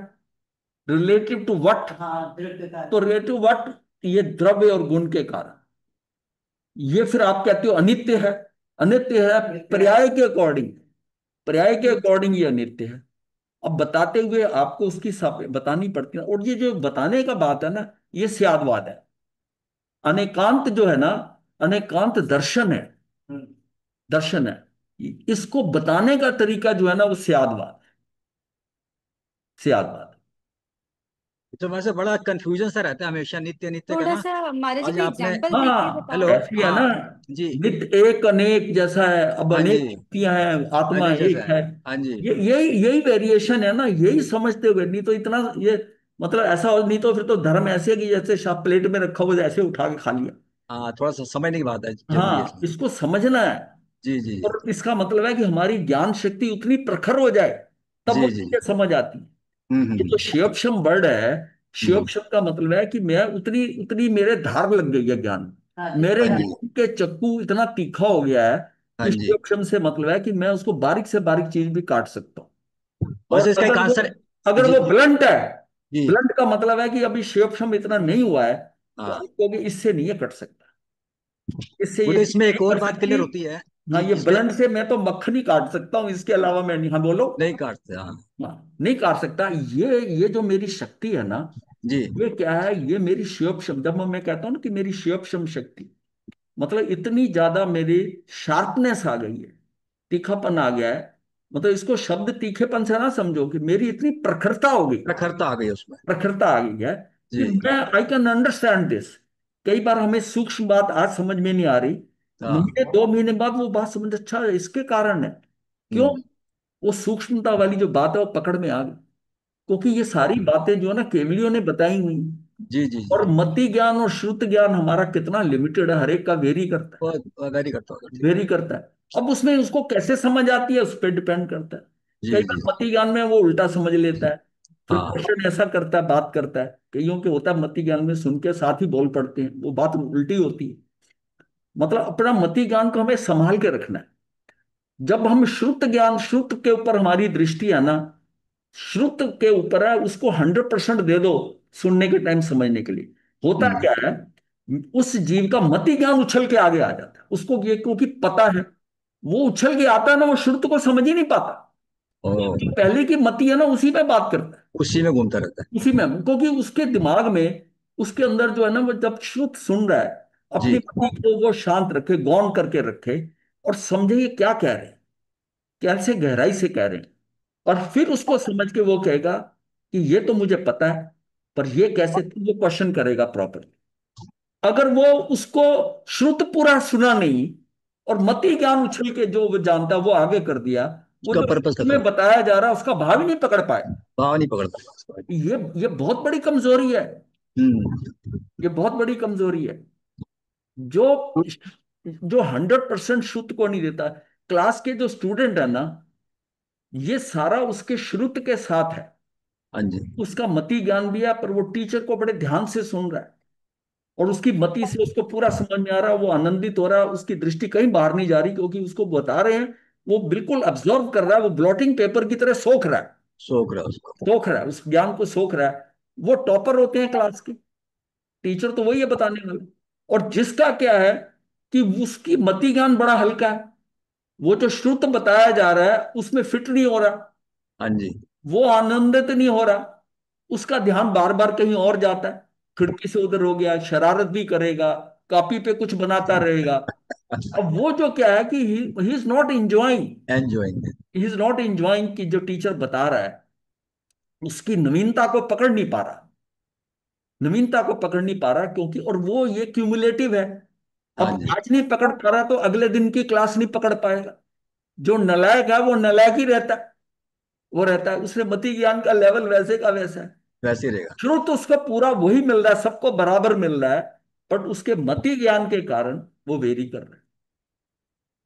रिलेटिव टू व्हाट। हाँ दृढ़ का तो रिलेटिव व्हाट, ये द्रव्य और गुण के कारण। ये फिर आप कहते हो अनित्य है, अनित्य है पर्याय के अकॉर्डिंग, पर्याय के अकॉर्डिंग ये अनित्य है। अब बताते हुए आपको उसकी बतानी पड़ती है, और ये जो बताने का बात है ना, ये स्यादवाद है। अनेकांत जो है ना, अनेकांत दर्शन है, दर्शन है। इसको बताने का तरीका जो है ना वो स्यादवाद, स्यादवाद। तो वैसे बड़ा कंफ्यूजन सा रहता है हमेशा नित्य नित्य का थोड़ा ना। सा महाराज जी आज कोई आपने, एग्जांपल देके हाँ बता हेलो, दो। ऐसी है ना, हाँ जी, नित्य एक अनेक जैसा है, अब हाँ अनेक जी, शक्तियां हैं, आत्मा अनेक जैसा एक है, है। हाँ जी, ये यही यही वेरिएशन है ना, यही समझते हुए। नहीं तो इतना ये मतलब ऐसा हो, नहीं तो फिर तो धर्म ऐसे है कि जैसे शाप प्लेट में रखा हुआ ऐसे उठा के खा लिया। हाँ थोड़ा सा समझने की बात है, जरूरी है हाँ, इसमें। इसको समझना है। जी जी और इसका मतलब है कि हमारी ज्ञान शक्ति उतनी प्रखर हो जाए, तब वो जी जी। चीजें समझ आती है। ये हम्म। तो शिवक्षम वर्ड है, हम्म। शिवक्षम का मतलब है कि मैं उतनी उतनी मेरे धार लग गई है ज्ञान, हाँ मेरे हाँ जी जी, ज्ञान के चक्कू इतना तीखा हो गया है हाँ कि जी। शिवक्षम से मतलब है कि मैं उसको बारीक से बारीक चीज भी काट सकता हूँ। वैसे और इसका एक अगर वो आंसर, अगर जी वो ब्लंट है, जी, ब्लंट का मतलब है कि अभी शिवक्षम इतना नहीं हुआ है, तो हाँ। आप कहोगे इससे नहीं ये कट सकता, इससे वो ये तो चीज इसमें एक नहीं और कर बात सकती। क्लियर होती है हाँ, कि ये इसमें ब्लंट से मैं तो मक्खन ही काट सकता हूँ, इसके अलावा मैं नहीं। हाँ बोलो। नहीं काटते, हाँ हाँ, नहीं काट सकता। ये जो मेरी शक्ति है ना, जी। ये क्या है, ये मेरी शिवक्षम, जब मैं कहता हूँ ना कि मेरी शिवक्षम शक्ति, मतलब इतनी ज्यादा मेरी शार्पनेस आ गई है, तीखापन आ गया है। मतलब इसको शब्द तीखेपन से ना समझो, कि मेरी इतनी प्रखरता हो गई, प्रखरता आ गई उसमें। प्रखरता आ गई है कि जी, मैं आई कैन अंडरस्टैंड दिस। कई बार हमें सूक्ष्म बात आज समझ में नहीं आ रही, हाँ। महीने 2 महीने बाद वो बात समझ, अच्छा इसके कारण है। क्यों? हम्म। वो सूक्ष्मता वाली जो बात है वो पकड़ में आ गई, क्योंकि ये सारी बातें जो है ना केवलियों ने बताई हुई। जी जी जी। और मति ज्ञान और श्रुत ज्ञान हमारा कितना लिमिटेड है, हर एक का वेरी करता बहुत वेरी करता होगा, है, ठीक है। वेरी करता है। अब उसमें उसको कैसे समझ आती है उस पर डिपेंड करता है। जी कई जी। बार मति ज्ञान में वो उल्टा समझ लेता है, फिर हाँ क्वेश्चन ऐसा करता है, बात करता है। कईयों के होता है मति ज्ञान में सुन के साथ ही बोल पड़ते हैं, वो बात उल्टी होती है। मतलब अपना मति ज्ञान को हमें संभाल के रखना है। जब हम श्रुत ज्ञान, श्रुत के ऊपर हमारी दृष्टि है ना, श्रुत के ऊपर है, उसको 100% दे दो सुनने के टाइम समझने के लिए। होता हम्म। क्या है, उस जीव का मति ज्ञान उछल के आगे आ जाता है, उसको ये क्योंकि पता है, वो उछल के आता है ना, वो श्रुत को समझ ही नहीं पाता। ओ, जो पहले की मति है ना, उसी पे बात करता है, उसी में घूमता रहता है। उसी में, क्योंकि उसके दिमाग में, उसके अंदर जो है ना, वो जब श्रुत सुन रहा है, अपनी जी। मति को वो शांत रखे, गौण करके रखे, और समझे ये क्या कह रहे हैं, कैसे गहराई से कह रहे हैं, और फिर उसको समझ के वो कहेगा कि ये तो मुझे पता है, पर ये कैसे, तो वो क्वेश्चन करेगा प्रॉपर। अगर वो उसको श्रुत पूरा सुना नहीं, और मति ज्ञान उछल के जो वो जानता है वो आगे कर दिया। वो उसका जो पर्पस में खत्म, बताया जा रहा है उसका भाव ही नहीं पकड़ पाए। भाव नहीं पकड़ पाया उसको। ये बहुत बड़ी कमजोरी है। हम्म। ये बहुत बड़ी कमजोरी है जो जो 100% शुद्ध को नहीं देता। क्लास के जो स्टूडेंट है ना, ये सारा उसके श्रुत के साथ है। हाँ जी। उसका मति ज्ञान भी है, पर वो टीचर को बड़े ध्यान से सुन रहा है और उसकी मति से उसको पूरा समझ में आ रहा है, वो आनंदित हो रहा है, उसकी दृष्टि कहीं बाहर नहीं जा रही क्योंकि उसको बता रहे हैं। वो बिल्कुल ऑब्जर्व कर रहा है, वो ब्लॉटिंग पेपर की तरह सोख रहा है। सोख रहा है उसको। सोख रहा है, उस ज्ञान को सोख रहा है। वो टॉपर होते हैं क्लास के। टीचर तो वही है बताने वाले। और जिसका क्या है कि उसकी मति ज्ञान बड़ा हल्का है, वो जो श्रुत बताया जा रहा है उसमें फिट नहीं हो रहा, हाँ जी। वो आनंदित नहीं हो रहा, उसका ध्यान बार बार कहीं और जाता है। खिड़की से उधर हो गया, शरारत भी करेगा, कॉपी पे कुछ बनाता रहेगा। अब वो जो क्या है कि he is not enjoying, enjoying. He is not enjoying कि जो टीचर बता रहा है उसकी नवीनता को पकड़ नहीं पा रहा। नवीनता को पकड़ नहीं पा रहा क्योंकि, और वो ये क्यूमुलेटिव है। अब हाँ जी। आज नहीं पकड़ पा रहा तो अगले दिन की क्लास नहीं पकड़ पाएगा। जो नलायक है वो नलायक ही रहता है। वो रहता है, उसने मति ज्ञान का लेवल वैसे का वैसा है। वैसे ही रहेगा। शुरू तो उसका पूरा वही मिल रहा है, सबको बराबर मिल रहा है, बट उसके मति ज्ञान के कारण वो वेरी कर रहा है।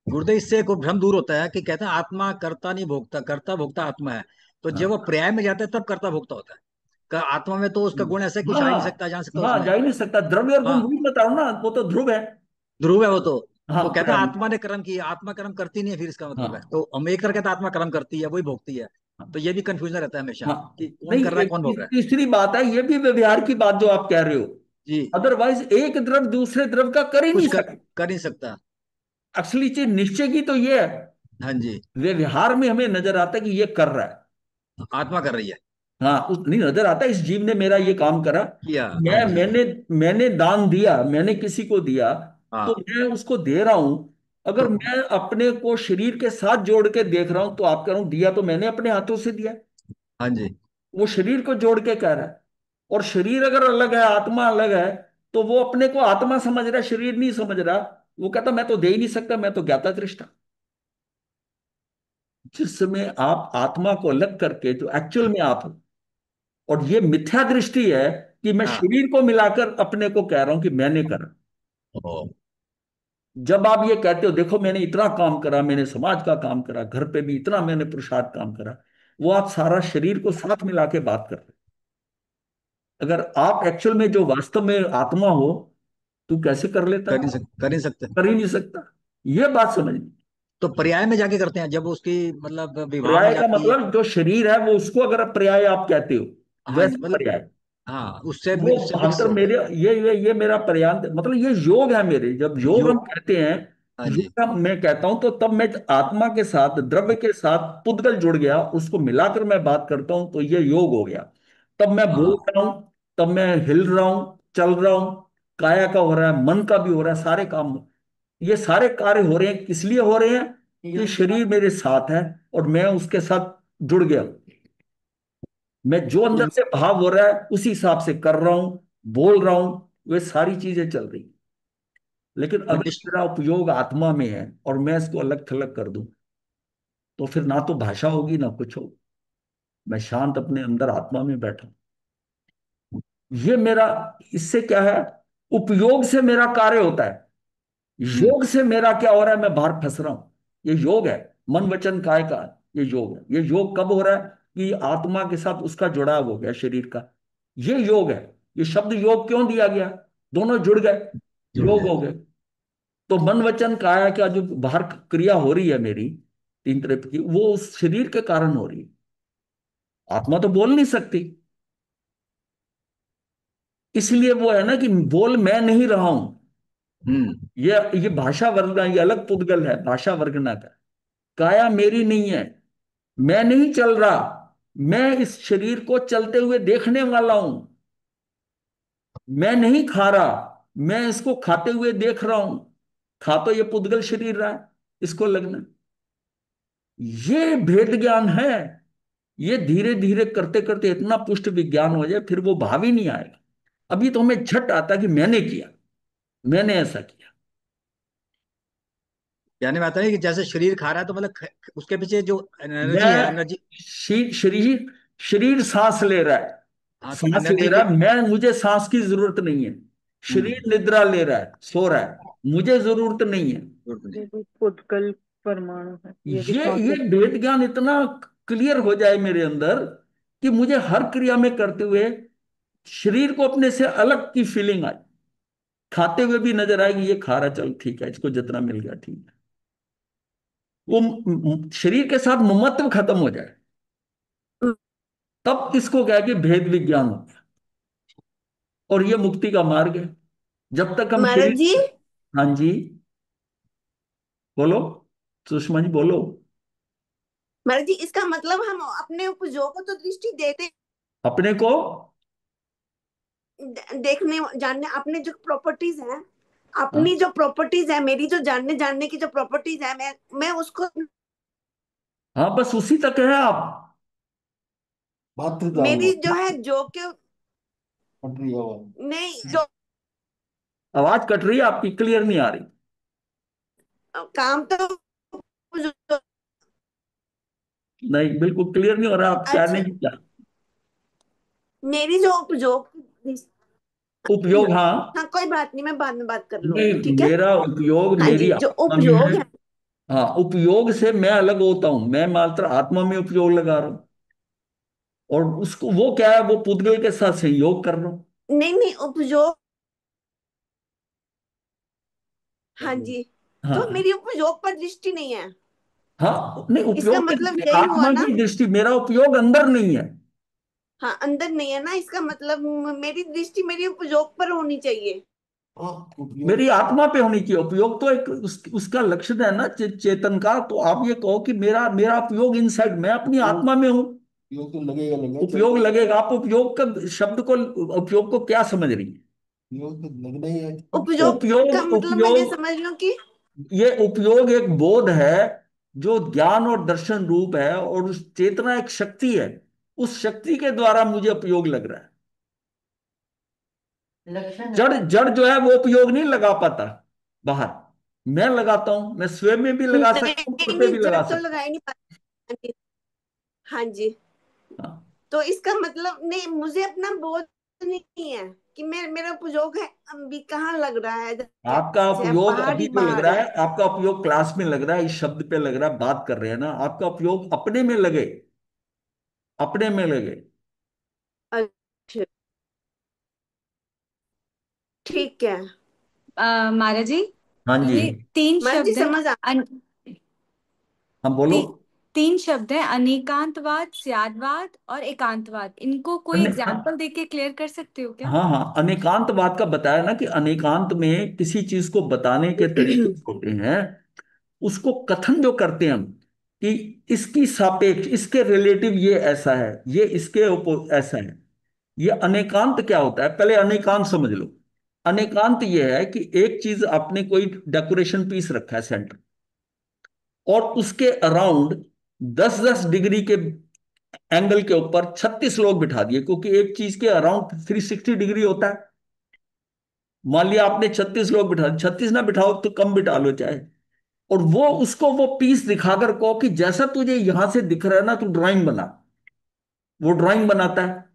गुरुदेव, इससे एक भ्रम दूर होता है कि कहते हैं आत्मा कर्ता नहीं भोगता, कर्ता भोगता आत्मा है। तो जब वो हाँ पर्याय में जाता है तब कर्ता भोगता होता है। आत्मा में तो उसका गुण ऐसा है, कुछ आ ही नहीं सकता, हाँ जान सकता हाँ, उसमें। जा ही नहीं सकता। द्रव्य और गुण हाँ, वही बताओ ना, वो तो ध्रुव है। ध्रुव है वो तो। हाँ तो कहते हैं प्रेम। आत्मा ने कर्म किया, आत्मा कर्म करती नहीं है, फिर इसका मतलब है हाँ तो हम एक तरह कहते हैं आत्मा कर्म करती है, वही भोगती है। हाँ तो ये भी कंफ्यूजन रहता है हमेशा हाँ। कि कौन नहीं, कर रहा है, एक कौन भोग रहा है। तीसरी बात है, ये भी व्यवहार की बात जो आप कह रहे हो। जी। अदरवाइज एक द्रव दूसरे द्रव का कर ही कुछ नहीं सकता। कर नहीं सकता। असली चीज निश्चय की तो ये है। हाँ जी। व्यवहार में हमें नजर आता है कि ये कर रहा है। आत्मा कर रही है। हाँ, उस नहीं नजर आता इस जीव ने मेरा ये काम करा। किया। हाँ जी। मैंने मैंने दान दिया, मैंने किसी को दिया, तो हाँ मैं उसको दे रहा हूं। अगर तो मैं अपने को शरीर के साथ जोड़ के देख रहा हूं तो आप कह रहा हूं दिया तो मैंने अपने हाथों से दिया। हाँ जी। वो शरीर को जोड़ के कह रहा है। और शरीर अगर अलग है, आत्मा अलग है, तो वो अपने को आत्मा समझ रहा है, शरीर नहीं समझ रहा। वो कहता मैं तो दे ही नहीं सकता, मैं तो ज्ञाता दृष्टा। जिस समय आप आत्मा को अलग करके जो एक्चुअल में आप हो, और ये मिथ्या दृष्टि है कि मैं हाँ। शरीर को मिलाकर अपने को कह रहा हूं कि मैंने करा। ओ, जब आप ये कहते हो देखो मैंने इतना काम करा, मैंने समाज का काम करा, घर पे भी इतना मैंने पुरुषार्थ काम करा, वो आप सारा शरीर को साथ मिला के बात कर रहे हो। अगर आप एक्चुअल में जो वास्तव में आत्मा हो, तू कैसे कर लेता? कर नहीं सकते। कर ही नहीं सकता। ये बात समझनी। तो पर्याय में जाके करते हैं जब उसकी मतलब विवाह में पर्याय का जाती है। मतलब जो शरीर है वो, उसको अगर पर्याय आप कहते हो, हाँ जी, वैसे मतलब पर्याय। हाँ, उससे वो उससे मिक्स अंतर हो गया। मेरे, ये मेरा पर्यांत मतलब ये योग है मेरे। जब योग यो। हम कहते हैं, हाँ जी। योग हम मैं कहता हूं तो तब मैं आत्मा के साथ, द्रव्य के साथ पुद्गल जुड़ गया, उसको मिलाकर मैं बात करता हूं तो ये योग हो गया। तब मैं बोल हाँ रहा हूं, तब मैं हिल रहा हूं, चल रहा हूं, काया का हो रहा है, मन का भी हो रहा है, सारे काम। ये सारे कार्य हो रहे हैं, किस लिए हो रहे हैं? कि शरीर मेरे साथ है और मैं उसके साथ जुड़ गया। मैं जो तो अंदर से भाव हो रहा है उसी हिसाब से कर रहा हूं, बोल रहा हूं, वे सारी चीजें चल रही। लेकिन मैं अगर मेरा उपयोग आत्मा में है और मैं इसको अलग थलग कर दूं, तो फिर ना तो भाषा होगी ना कुछ होगा। मैं शांत अपने अंदर आत्मा में बैठा हूं। ये मेरा, इससे क्या है, उपयोग से मेरा कार्य होता है। हम्म। योग से मेरा क्या हो रहा है, मैं बाहर फंस रहा हूं। ये योग है, मन वचन काय का। ये योग है। ये योग कब हो रहा है? कि आत्मा के साथ उसका जुड़ाव हो गया शरीर का। ये योग है। ये शब्द योग क्यों दिया गया? दोनों जुड़ गए, जुड़ योग गया। हो गए। तो मन वचन काया क्या जो बाहर क्रिया हो रही है मेरी, तीन तरह की, वो उस शरीर के कारण हो रही है। आत्मा तो बोल नहीं सकती। इसलिए वो है ना कि बोल मैं नहीं रहा हूं। हम्म। ये भाषा वर्गना, ये अलग पुद्गल है भाषा वर्गना का। काया मेरी नहीं है, मैं नहीं चल रहा। मैं इस शरीर को चलते हुए देखने वाला हूं। मैं नहीं खा रहा, मैं इसको खाते हुए देख रहा हूं। खा तो ये पुद्गल शरीर रहा है, इसको लगना। ये भेद ज्ञान है। ये धीरे धीरे करते करते इतना पुष्ट विज्ञान हो जाए फिर वो भाव ही नहीं आएगा। अभी तो हमें झट आता कि मैंने किया, मैंने ऐसा किया। कहने में आता है कि जैसे शरीर खा रहा है तो मतलब उसके पीछे जो एनर्जी है, मैं एनर्जी। शरीर शरीर सांस ले रहा है, हाँ, तो सांस ले एनर्जी रहा के। है, मैं, मुझे सांस की जरूरत नहीं है। शरीर हम्म। निद्रा ले रहा है, सो रहा है, मुझे जरूरत नहीं है। ये भी पुद्गल परमाणु है, ये भी ये कॉन्सेप्ट। भेद ज्ञान इतना क्लियर हो जाए मेरे अंदर कि मुझे हर क्रिया में करते हुए शरीर को अपने से अलग की फीलिंग आए। खाते हुए भी नजर आएगी ये खा रहा, चल ठीक है, इसको जितना मिल गया ठीक है। वो शरीर के साथ ममत्व खत्म हो जाए, तब इसको कह के भेद विज्ञान होता है। और ये मुक्ति का मार्ग है। जब तक हम महाराज शरीर। जी, हाँ जी, बोलो, सुषमा जी बोलो। महाराज जी, इसका मतलब हम अपने उपयोग को तो दृष्टि देते, अपने को। देखने जानने, अपने जो प्रॉपर्टीज हैं, हाँ अपनी जो प्रॉपर्टीज है, मेरी जो जानने जानने की जो प्रॉपर्टीज है, मैं उसको, हाँ, बस उसी तक है आप। बात तो जानना मेरी जो है जो के, पट रही है वो। नहीं जो आवाज कट रही है आपकी, क्लियर नहीं आ रही। काम तो जो, नहीं, बिल्कुल क्लियर नहीं हो रहा, आप कहने अच्छा, की क्या। मेरी जो उपयोग, उपयोग, हाँ। हाँ कोई बात नहीं, मैं बाद में बात कर नहीं, लूंगी, ठीक है। मेरा उपयोग हाँ मेरी जी, जो आत्मा में उपयोग है। है, हाँ, उपयोग से मैं अलग होता हूं, मैं मात्र आत्मा में उपयोग लगा रहा हूं। और उसको वो क्या है, वो पुद्गल के साथ संयोग कर रहा हूं। नहीं नहीं उपयोग, हाँ जी, तो हाँ मेरी उपयोग पर दृष्टि नहीं है, हाँ, नहीं, इसका उपयोग मतलब के यही हुआ आत्मा ना। की दृष्टि, मेरा उपयोग अंदर नहीं है। हाँ, अंदर नहीं है ना, इसका मतलब मेरी दृष्टि मेरी उपयोग पर होनी चाहिए। हाँ, उपयोग। मेरी आत्मा पे होनी चाहिए। उपयोग तो एक उसका लक्षण है ना, चेतन का। तो आप ये कहो कि मेरा मेरा उपयोग इनसाइड, मैं अपनी उपयोग आत्मा में हूं। उपयोग तो लगेगा लगेगा उपयोग लगेगा, आप उपयोग का शब्द को, उपयोग को क्या समझ रही है। उपयोग तो लगना ही है। उपयोग का उपयोग मतलब मैं ये उपयोग समझ रही हूँ कि, ये उपयोग एक बोध है जो ज्ञान और दर्शन रूप है, और उस चेतना एक शक्ति है, उस शक्ति के द्वारा मुझे उपयोग लग रहा है। लक्षण जड़ है। जड़ जो है वो उपयोग नहीं लगा पाता बाहर। मैं लगाता हूं, मैं स्वयं में भी लगा सकता हूं, नहीं पर पे नहीं, भी जड़ लगा तो सकता लगा ही नहीं पाती। हाँ जी, हाँ जी, हूं। हाँ। तो इसका मतलब नहीं, मुझे अपना बोध नहीं है कि मेरा उपयोग है अभी कहाँ लग रहा है, आपका जैसे है उपयोग बाहर अभी ही जो लग बाहर रहा है। है, आपका उपयोग क्लास में लग रहा है, इस शब्द पे लग रहा है, बात कर रहे हैं ना, आपका उपयोग अपने में लगे, अपने में लगे। अच्छा, ठीक है, महाराज जी, हाँ जी। ये तीन मैं जी शब्द है। समझ आ, हम बोलो। ती, तीन शब्द है, अनेकांतवाद, स्यादवाद और एकांतवाद। इनको कोई एग्जाम्पल देके क्लियर कर सकते हो क्या? हाँ हाँ, अनेकांतवाद का बताया ना कि अनेकांत में किसी चीज को बताने के तरीके होते हैं। उसको कथन जो करते हैं हम, कि इसकी सापेक्ष, इसके रिलेटिव ये ऐसा है, ये इसके ऐसा है। ये अनेकांत क्या होता है, पहले अनेकांत समझ लो। अनेकांत ये है कि एक चीज आपने कोई डेकोरेशन पीस रखा है सेंटर, और उसके अराउंड 10-10 डिग्री के एंगल के ऊपर 36 लोग बिठा दिए, क्योंकि एक चीज के अराउंड 360 डिग्री होता है। मान लिया आपने 36 लोग बिठा, 36 ना बिठाओ तो कम बिठा लो चाहे। और वो उसको वो पीस दिखाकर कहो कि जैसा तुझे यहां से दिख रहा है ना, तू ड्राइंग बना। वो ड्राइंग बनाता है।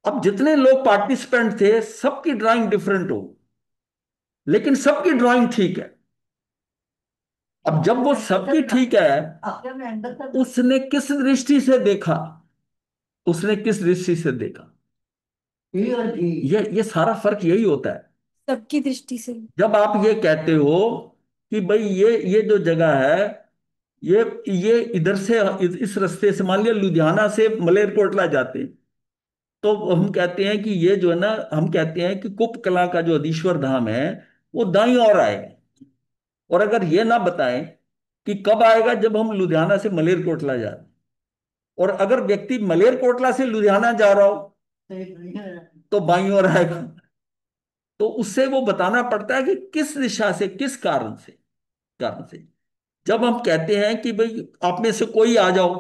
अब जितने लोग पार्टिसिपेंट थे, सबकी ड्राइंग डिफरेंट हो, लेकिन सबकी ड्राइंग ठीक है। अब जब वो सबकी ठीक है, आपके में अंदर तक उसने किस दृष्टि से देखा, उसने किस दृष्टि से देखा, ही और जी। ये सारा फर्क यही होता है। सबकी दृष्टि से। जब आप ये कहते हो कि भाई ये जो जगह है, ये ये इधर से, इस रास्ते से, मान लिया लुधियाना से मलेरकोटला जाते हैं, तो हम कहते हैं कि ये जो है ना, हम कहते हैं कि कुप कला का जो अधीश्वर धाम है, वो दाईं ओर आएगा। और अगर ये ना बताएं कि कब आएगा, जब हम लुधियाना से मलेरकोटला जा रहे हैं, और अगर व्यक्ति मलेरकोटला से लुधियाना जा रहा हो, तो बाईं ओर आएगा। तो उससे वो बताना पड़ता है कि किस दिशा से, किस कारण से। जब हम कहते हैं कि भाई आप में से कोई आ जाओ,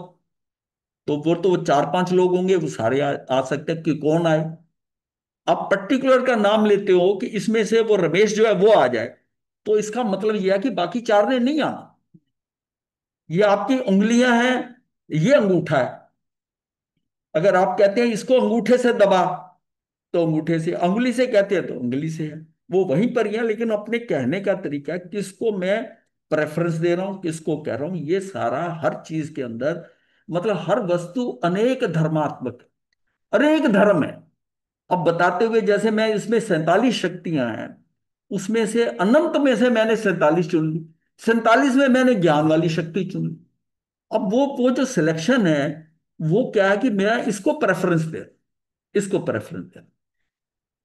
तो वो 4-5 लोग होंगे, वो सारे आ सकते हैं, कि कौन आए। आप पर्टिकुलर का नाम लेते हो कि इसमें से वो रमेश जो है वो आ जाए, तो इसका मतलब यह है कि बाकी चार ने नहीं आना। ये आपकी उंगलियां हैं, ये अंगूठा है। अगर आप कहते हैं इसको अंगूठे से दबा, तो अंगूठे से, अंगुली से कहते हैं तो उंगली से है। वो वहीं पर ही है, लेकिन अपने कहने का तरीका है, किसको मैं प्रेफरेंस दे रहा हूं, किसको कह रहा हूं। ये सारा हर चीज के अंदर, मतलब हर वस्तु अनेक धर्मात्मक है, अनेक धर्म है। अब बताते हुए जैसे मैं इसमें 47 शक्तियां हैं, उसमें से अनंत में से मैंने 47 चुन ली, 47 में मैंने ज्ञान वाली शक्ति चुन ली। अब वो जो सिलेक्शन है, वो क्या है कि मैं इसको प्रेफरेंस दे, इसको प्रेफरेंस दे।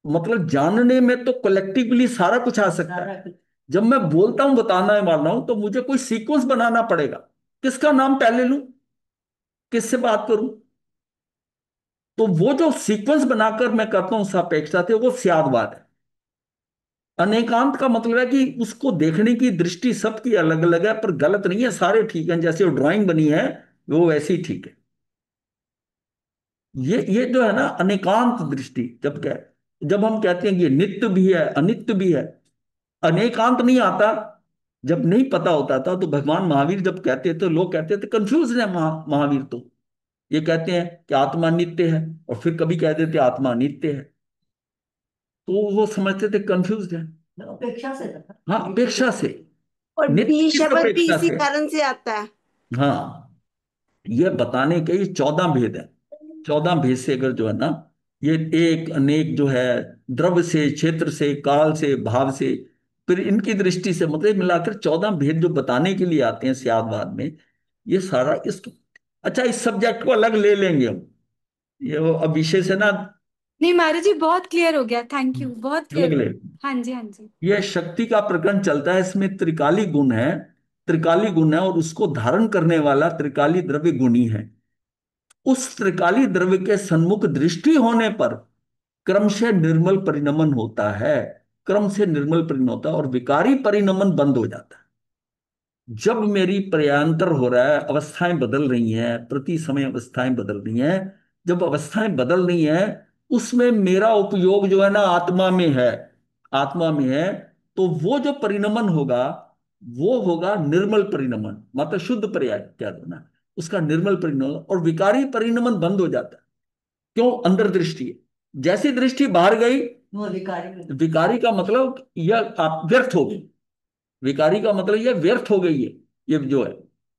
मतलब जानने में तो कलेक्टिवली सारा कुछ आ सकता सारा है। कुछ। जब मैं बोलता हूं, बताना वाला हूं, तो मुझे कोई सीक्वेंस बनाना पड़ेगा। किसका नाम पहले लूं, किससे बात करूं। तो वो जो सीक्वेंस बनाकर मैं करता हूं सापेक्षता से, वो स्यादवाद है। अनेकांत का मतलब है कि उसको देखने की दृष्टि सबकी अलग अलग है, पर गलत नहीं है, सारे ठीक हैं। जैसे वो ड्राइंग बनी है, वो वैसी ठीक है। ये जो है ना अनेकांत दृष्टि, जब हम कहते हैं कि ये नित्य भी है, अनित्य भी है, अनेकांत नहीं आता। जब नहीं पता होता था, तो भगवान महावीर जब कहते थे, लोग कहते थे कंफ्यूज है महावीर तो। ये कहते हैं कि आत्मा नित्य है, और फिर कभी कह देते आत्मा अनित्य है। तो वो समझते थे कंफ्यूज है। अपेक्षा से था। हाँ, अपेक्षा से, और नित्य बी की शब्द भी अपेक्षा इसी से। कारण से आता है। हाँ, ये बताने के ये 14 भेद है। 14 भेद से अगर जो है ना, ये एक अनेक जो है, द्रव्य से, क्षेत्र से, काल से, भाव से, फिर इनकी दृष्टि से, मतलब मिलाकर 14 भेद जो बताने के लिए आते हैं स्यादवाद में। ये सारा इस, अच्छा, इस सब्जेक्ट को अलग ले लेंगे हम, ये वो अब विषय से ना नहीं महाराज जी, बहुत क्लियर हो गया, थैंक यू, बहुत अलग क्लियर हो ले। गया। हाँ जी, हाँ जी। यह शक्ति का प्रकरण चलता है, इसमें त्रिकाली गुण है, त्रिकाली गुण है, और उसको धारण करने वाला त्रिकाली द्रव्य गुणी है। उस त्रिकाली द्रव्य के सन्मुख दृष्टि होने पर क्रम से निर्मल परिणमन होता है, क्रम से निर्मल परिणमन होता है, और विकारी परिणमन बंद हो जाता है। जब मेरी प्रयांतर हो रहा है, अवस्थाएं बदल रही हैं, प्रति समय अवस्थाएं बदल रही हैं, जब अवस्थाएं बदल रही हैं, उसमें मेरा उपयोग जो है ना आत्मा में है, आत्मा में है, तो वो जो परिणमन होगा, वो होगा निर्मल परिणमन, मतलब शुद्ध पर्याय क्या देना, उसका निर्मल परिणमन। और विकारी परिणमन बंद हो जाता है। क्यों? अंदर दृष्टि है। जैसी दृष्टि बाहर गई, वो अधिकारी में। विकारी का मतलब यह आप व्यर्थ हो गई, विकारी का मतलब यह व्यर्थ हो गई है, ये जो है,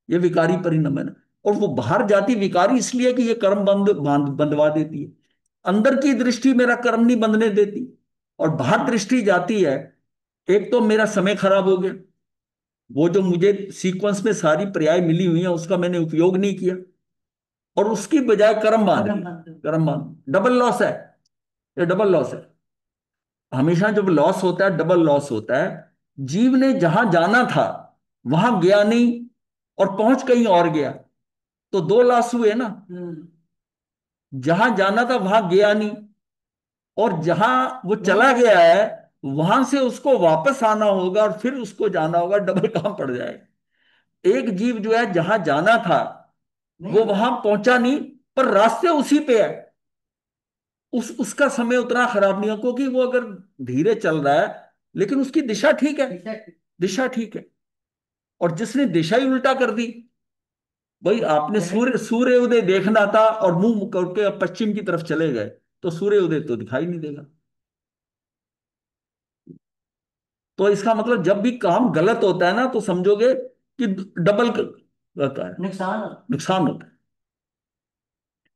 ये विकारी परिणाम है ना। और वो बाहर जाती विकारी इसलिए कि ये कर्म बंधवा देती है। अंदर की दृष्टि मेरा कर्म नहीं बंधने देती, और बाहर दृष्टि जाती है। एक तो मेरा समय खराब हो गया, वो जो मुझे सीक्वेंस में सारी पर्याय मिली हुई है, उसका मैंने उपयोग नहीं किया, और उसकी बजाय कर्म बांध कर्म लिया। बंद। कर्म बांध, डबल लॉस है, ये डबल लॉस है। हमेशा जब लॉस होता है, डबल लॉस होता है। जीव ने जहां जाना था वहां गया नहीं, और पहुंच कहीं और गया, तो दो लॉस हुए ना। जहां जाना था वहां गया नहीं, और जहां वो चला गया है, वहां से उसको वापस आना होगा, और फिर उसको जाना होगा, डबल काम पड़ जाएगा। एक जीव जो है जहां जाना था, वो वहां पहुंचा नहीं, पर रास्ते उसी पे है। उसका समय उतना खराब नहीं हो, क्योंकि वो अगर धीरे चल रहा है, लेकिन उसकी दिशा ठीक है, दिशा ठीक है। और जिसने दिशा ही उल्टा कर दी, भाई आपने सूर्य सूर्य उदय देखना था और मुंह करके पश्चिम की तरफ चले गए, तो सूर्य उदय तो दिखाई नहीं देगा। तो इसका मतलब जब भी काम गलत होता है ना, तो समझोगे कि डबल रहता है, नुकसान। नुकसान होता है।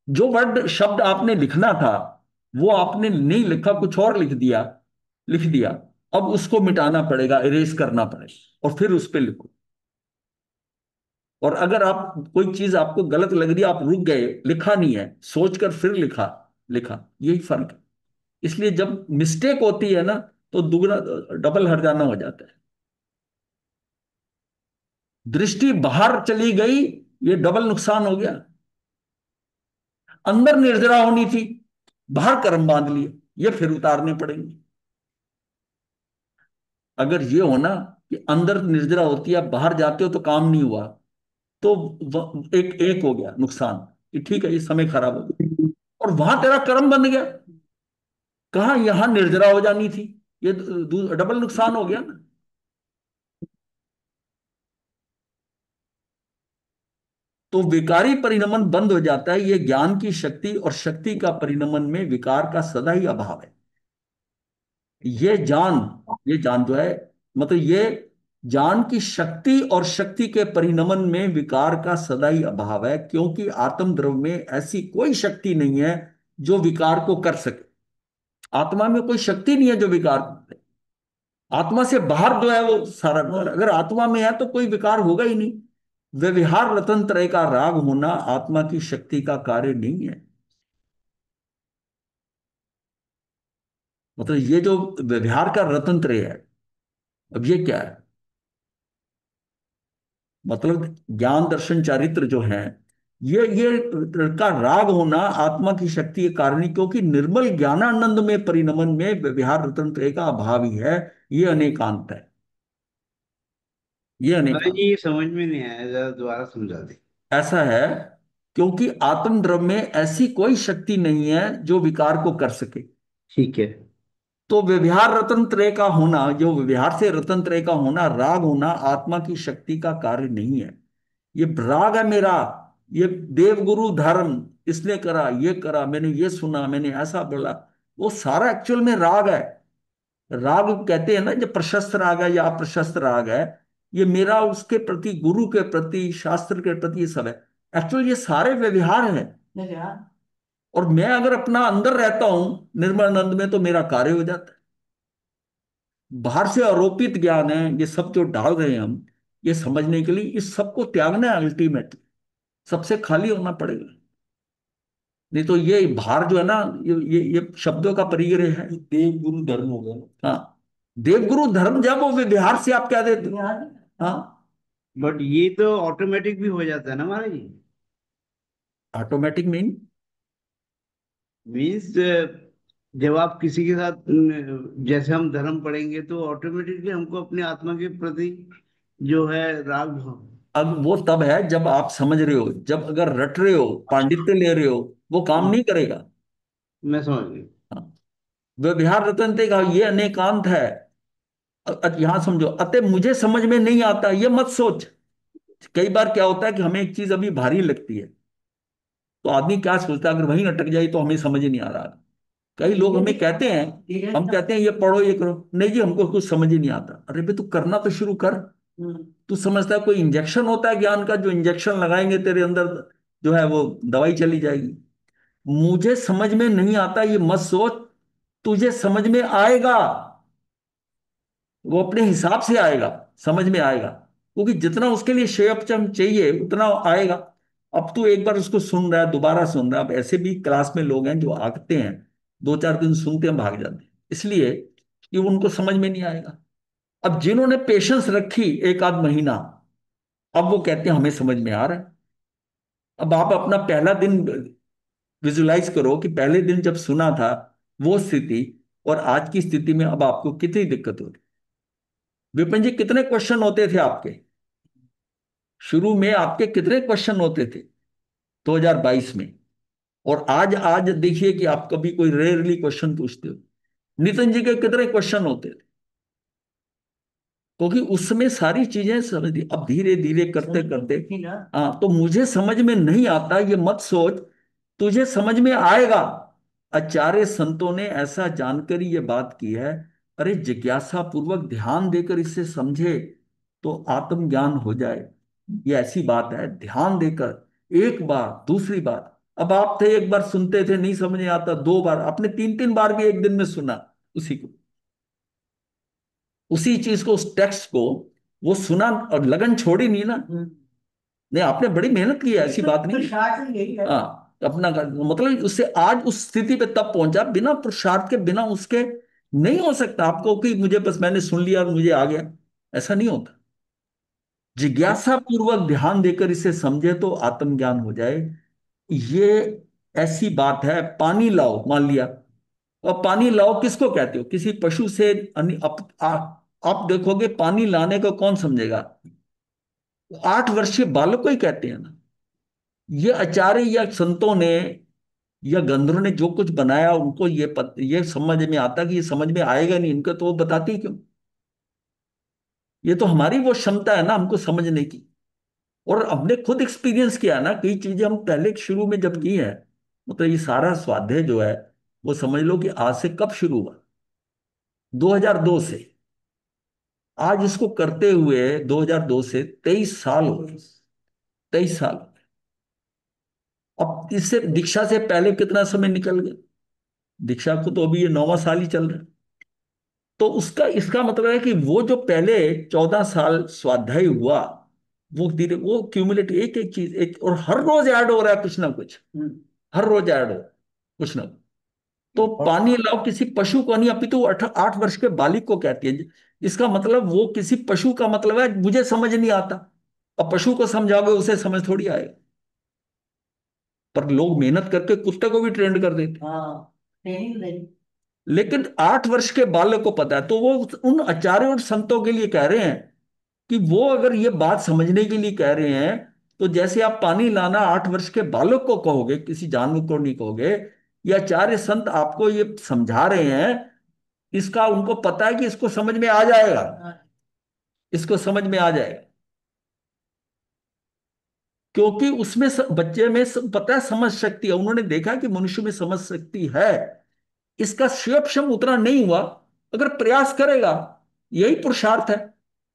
जो वर्ड शब्द आपने लिखना था, वो आपने नहीं लिखा, कुछ और लिख दिया। अब उसको मिटाना पड़ेगा, इरेज करना पड़ेगा, और फिर उस पर लिखो। और अगर आप कोई चीज आपको गलत लग रही है, आप रुक गए, लिखा नहीं है, सोचकर फिर लिखा, लिखा, यही फर्क है। इसलिए जब मिस्टेक होती है ना, तो दुगना डबल हर्जाना हो जाता है। दृष्टि बाहर चली गई, ये डबल नुकसान हो गया। अंदर निर्जरा होनी थी, बाहर कर्म बांध लिए, ये फिर उतारने पड़ेंगे। अगर ये हो ना कि अंदर निर्जरा होती है, बाहर जाते हो तो काम नहीं हुआ, तो एक एक हो गया नुकसान, कि ठीक है ये समय खराब हो गया, और वहां तेरा कर्म बन गया। कहाँ, यहां निर्जरा हो जानी थी, ये डबल नुकसान हो गया ना। तो विकारी परिणमन बंद हो जाता है। ये ज्ञान की शक्ति और शक्ति का परिणमन में विकार का सदा ही अभाव है। ये जान, ये जान जो है, मतलब ये जान की शक्ति और शक्ति के परिणमन में विकार का सदा ही अभाव है, क्योंकि आत्म द्रव्य में ऐसी कोई शक्ति नहीं है जो विकार को कर सके। आत्मा में कोई शक्ति नहीं है जो विकार को करे। आत्मा से बाहर जो है वो सारा, अगर आत्मा में है तो कोई विकार होगा ही नहीं। व्यवहार रतन त्रय का राग होना आत्मा की शक्ति का कार्य नहीं है। मतलब ये जो व्यवहार का रतन त्रय है, अब ये क्या है? मतलब ज्ञान दर्शन चारित्र जो है, ये का राग होना आत्मा की शक्ति के कारण ही, क्योंकि निर्मल ज्ञानानंद में परिणमन में व्यवहार रतन त्रय का अभाव ही है। ये अनेकांत है, ये भाई अनेकांत जी, ये समझ में नहीं आया, जरा दोबारा समझा दे। ऐसा है, क्योंकि आत्म द्रव्य में ऐसी कोई शक्ति नहीं है जो विकार को कर सके। ठीक है। तो व्यवहार रतन त्रय का होना, जो व्यवहार से रतन त्रय का होना, राग होना आत्मा की शक्ति का कार्य नहीं है। ये राग है मेरा, ये देवगुरु धर्म इसने करा, ये करा, मैंने ये सुना, मैंने ऐसा बोला, वो सारा एक्चुअल में राग है। राग कहते हैं ना, जो प्रशस्त राग है या अप्रशस्त राग है, ये मेरा उसके प्रति, गुरु के प्रति, शास्त्र के प्रति, ये सब है। एक्चुअल ये सारे व्यवहार है। और मैं अगर अपना अंदर रहता हूं निर्मलानंद में तो मेरा कार्य हो जाता है। बाहर से आरोपित ज्ञान है ये सब जो डाल रहे हैं हम, ये समझने के लिए इस सबको त्यागना है अल्टीमेटली। सबसे खाली होना पड़ेगा, नहीं तो ये भार जो है ना, ये शब्दों का परिग्रह है। देव गुरु धर्म हो गया ना। हाँ, देवगुरु धर्म जब वो व्यवहार से आप क्या देते हो? हाँ, बट ये तो ऑटोमेटिक भी हो जाता है ना महाराज जी। ऑटोमेटिक मीन मीन्स जब आप किसी के साथ जैसे हम धर्म पढ़ेंगे तो ऑटोमेटिकली हमको अपने आत्मा के प्रति जो है राग भाव। अब वो तब है जब आप समझ रहे हो, जब अगर रट रहे हो, पांडित्य ले रहे हो, वो काम हाँ, नहीं करेगा। मैं समझ गई। हाँ, व्यवहार रतन का ये अनेकांत है। यहां समझो, अतः मुझे समझ में नहीं आता ये मत सोच। कई बार क्या होता है कि हमें एक चीज अभी भारी लगती है, तो आदमी क्या सोचता है, अगर वहीं अटक जाए तो हमें समझ ही नहीं आ रहा। कई लोग हमें कहते हैं, हम कहते हैं ये पढ़ो ये करो, नहीं जी हमको कुछ समझ ही नहीं आता। अरे भाई तू करना तो शुरू कर। तू समझता है कोई इंजेक्शन होता है ज्ञान का, जो इंजेक्शन लगाएंगे तेरे अंदर जो है वो दवाई चली जाएगी? मुझे समझ में नहीं आता ये मत सोच, तुझे समझ में आएगा। वो अपने हिसाब से आएगा, समझ में आएगा, क्योंकि जितना उसके लिए शेयपचम चाहिए उतना आएगा। अब तू एक बार उसको सुन रहा है, दोबारा सुन रहा है। अब ऐसे भी क्लास में लोग हैं जो आते हैं, 2-4 दिन सुनते हैं, भाग जाते हैं, इसलिए कि उनको समझ में नहीं आएगा। अब जिन्होंने पेशेंस रखी 1 आध महीना, अब वो कहते हैं हमें समझ में आ रहा है। अब आप अपना पहला दिन विजुलाइज करो कि पहले दिन जब सुना था वो स्थिति, और आज की स्थिति में अब आपको कितनी दिक्कत हो रही। विपिन जी, कितने क्वेश्चन होते थे आपके शुरू में? आपके कितने क्वेश्चन होते थे 2022 में? और आज आज देखिए कि आप कभी कोई रेयरली क्वेश्चन पूछते हो। नितिन जी के कितने क्वेश्चन होते थे? क्योंकि उसमें सारी चीजें समझ दी। अब धीरे धीरे करते करते, हाँ, तो मुझे समझ में नहीं आता ये मत सोच, तुझे समझ में आएगा। आचार्य संतों ने ऐसा जानकर ये बात की है। अरे जिज्ञासा पूर्वक ध्यान देकर इसे समझे तो आत्मज्ञान हो जाए, ये ऐसी बात है। ध्यान देकर एक बार, दूसरी बार, अब आप थे एक बार सुनते थे नहीं समझ में आता, 2 बार, आपने 3-3 बार भी एक दिन में सुना उसी को, उसी चीज को, उस टेक्स्ट को वो सुना और लगन छोड़ी नहीं ना। नहीं, आपने बड़ी मेहनत की है, ऐसी बात नहीं। हाँ, अपना मतलब उससे आज उस स्थिति पे तब पहुंचा, बिना पुरुषार्थ के, बिना उसके नहीं हो सकता आपको कि मुझे बस मैंने सुन लिया और मुझे आ गया, ऐसा नहीं होता। जिज्ञासा पूर्वक ध्यान देकर इसे समझे तो आत्मज्ञान हो जाए। ये ऐसी बात है। पानी लाओ, मान लिया, और पानी लाओ किसको कहते हो? किसी पशु से आप देखोगे पानी लाने को कौन समझेगा? 8 वर्षीय बालक को ही कहते हैं ना। ये आचार्य या संतों ने या गंधर्वों ने जो कुछ बनाया, उनको ये समझ में आता कि ये समझ में आएगा नहीं इनका, तो वो बताती क्यों? ये तो हमारी वो क्षमता है ना हमको समझने की। और हमने खुद एक्सपीरियंस किया ना, कई चीजें हम पहले शुरू में जब की हैं, मतलब ये सारा स्वाध्याय जो है वो समझ लो कि आज से कब शुरू हुआ, 2002 से। आज इसको करते हुए 2002 से 23 साल हो गए, 23 साल। अब इससे दीक्षा से पहले कितना समय निकल गया, दीक्षा को तो अभी ये 9वां साल ही चल रहा है। तो उसका इसका मतलब है कि वो जो पहले 14 साल स्वाध्याय हुआ, वो धीरे वो क्यूमुलेटिव एक एक चीज एक, और हर रोज ऐड हो रहा है कुछ ना कुछ, हर रोज ऐड हो कुछ ना कुछ। तो पानी लाओ किसी पशु को नहीं, अपितु 8 वर्ष के बालिक को कहती है। इसका मतलब वो किसी पशु का मतलब है मुझे समझ नहीं आता। अब पशु को समझाओगे उसे समझ थोड़ी आएगा। पर लोग मेहनत करके कुत्ते को भी ट्रेंड कर देते। हाँ, ट्रेनिंग देनी। लेकिन 8 वर्ष के बालक को पता है, तो वो उन आचार्यों और संतों के लिए कह रहे हैं कि वो अगर ये बात समझने के लिए कह रहे हैं, तो जैसे आप पानी लाना 8 वर्ष के बालक को कहोगे, किसी जानवर को नहीं कहोगे। ये आचार्य संत आपको ये समझा रहे हैं, इसका उनको पता है कि इसको समझ में आ जाएगा, इसको समझ में आ जाएगा, क्योंकि उसमें बच्चे में पता है समझ शक्ति है। उन्होंने देखा कि मनुष्य में समझ शक्ति है। इसका क्षम उतना नहीं हुआ, अगर प्रयास करेगा, यही पुरुषार्थ है।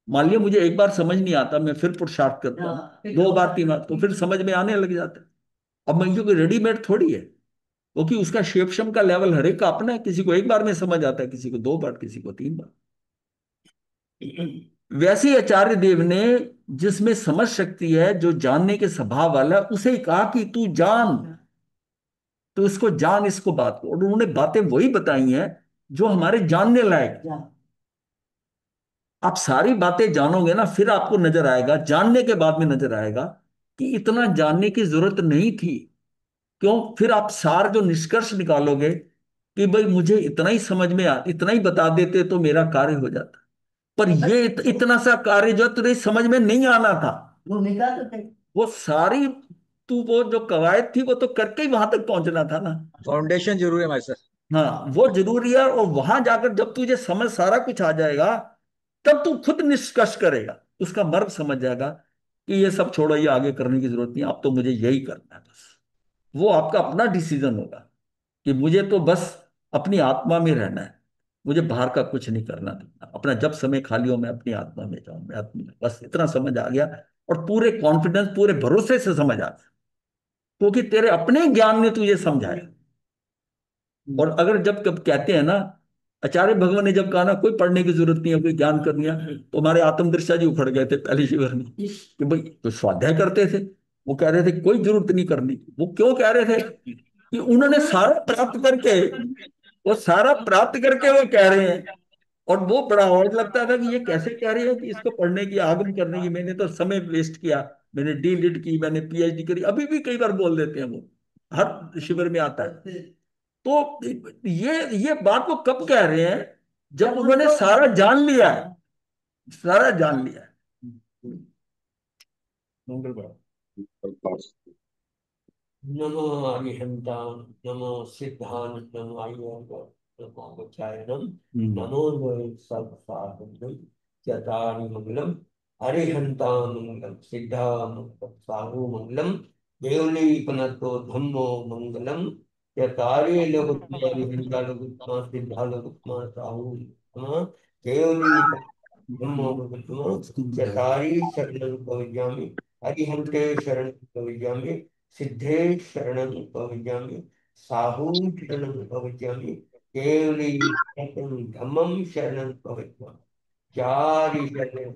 मान लिया मुझे एक बार समझ नहीं आता, मैं फिर पुरुषार्थ करता हूँ, हाँ, फिर 2 बार 3 बार, तो फिर समझ में आने लग जाता है। अब मैं कोई रेडीमेड थोड़ी है, क्योंकि उसका क्षम का लेवल हर एक का अपना है। किसी को एक बार में समझ आता है, किसी को 2 बार, किसी को 3 बार। वैसे ही आचार्य देव ने जिसमें समझ शक्ति है, जो जानने के स्वभाव वाला है, उसे ही कहा कि तू जान, तो इसको जान, इसको बात को। और उन्होंने बातें वही बताई हैं जो हमारे जानने लायक। आप सारी बातें जानोगे ना, फिर आपको नजर आएगा, जानने के बाद में नजर आएगा कि इतना जानने की जरूरत नहीं थी। क्यों? फिर आप सार जो निष्कर्ष निकालोगे कि भाई मुझे इतना ही समझ में आ, इतना ही बता देते तो मेरा कार्य हो जाता। पर ये इतना सा कार्य जो तुझे समझ में नहीं आना था, भूमिका तो थे। वो सारी तू वो जो कवायद थी वो तो करके ही वहां तक पहुंचना था ना। फाउंडेशन जरूरी है मास्टर। हाँ, वो जरूरी है। और वहां जाकर जब तुझे समझ सारा कुछ आ जाएगा, तब तू खुद निष्कर्ष करेगा, उसका मर्म समझ जाएगा कि ये सब छोड़ो, ये आगे करने की जरूरत नहीं, अब तो मुझे यही करना है बस। वो आपका अपना डिसीजन होगा कि मुझे तो बस अपनी आत्मा में रहना है, मुझे बाहर का कुछ नहीं करना था। अपना जब समय खाली हो मैं अपनी आत्मा में जाऊं, मैं अपनी, बस इतना समझ आ गया। और पूरे कॉन्फिडेंस, पूरे भरोसे से समझ आ गया, क्योंकि तेरे अपने ज्ञान ने तुझे समझाया। और अगर जब कब कहते हैं ना, आचार्य भगवान ने जब कहा ना कोई पढ़ने की जरूरत नहीं है, कोई ज्ञान करनी है, तो हमारे आत्मदृष्टा जी उखड़ गए थे पहले शिविर में कि भाई तो स्वाध्याय करते थे, वो कह रहे थे कोई जरूरत नहीं करनी। वो क्यों कह रहे थे? कि उन्होंने सारा प्राप्त करके, वो सारा प्राप्त करके वो कह रहे हैं। और वो बड़ा और लगता था कि ये कैसे कह रही है कि इसको पढ़ने की, आगम करने की, मैंने तो समय वेस्ट किया, मैंने डी.लिट की, मैंने पीएचडी करी। अभी भी कई बार बोल देते हैं, वो हर शिविर में आता है। तो ये बात वो कब कह रहे हैं? जब उन्होंने सारा जान लिया है, सारा जान लिया है। नमो अरिहंतां, नमो सिद्धांत, नमो आयुर्वेद, नमो वचायनम, नमो सर्वसाधनम, चतारि मंगलम, अरिहंतां मंगलम, सिद्धा मंगलम, साहु मंगलम, देवलीपनतो धम्मो मंगलम, चतारि लघुत्मा विहिंसा लघुत्मा सिद्धा लघुत्मा साहु लघुत्मा, देवली धम्मो लघुत्मा, चतारि शरणं प्रवज्यामि, अरिहंते शरणं प्रवज्यामि, सिद्धे शरणं प्रवज्यामि, साहू शरणं प्रवज्यामि, केवली धम्मं शरणं प्रवज्यामि। चारि शरणं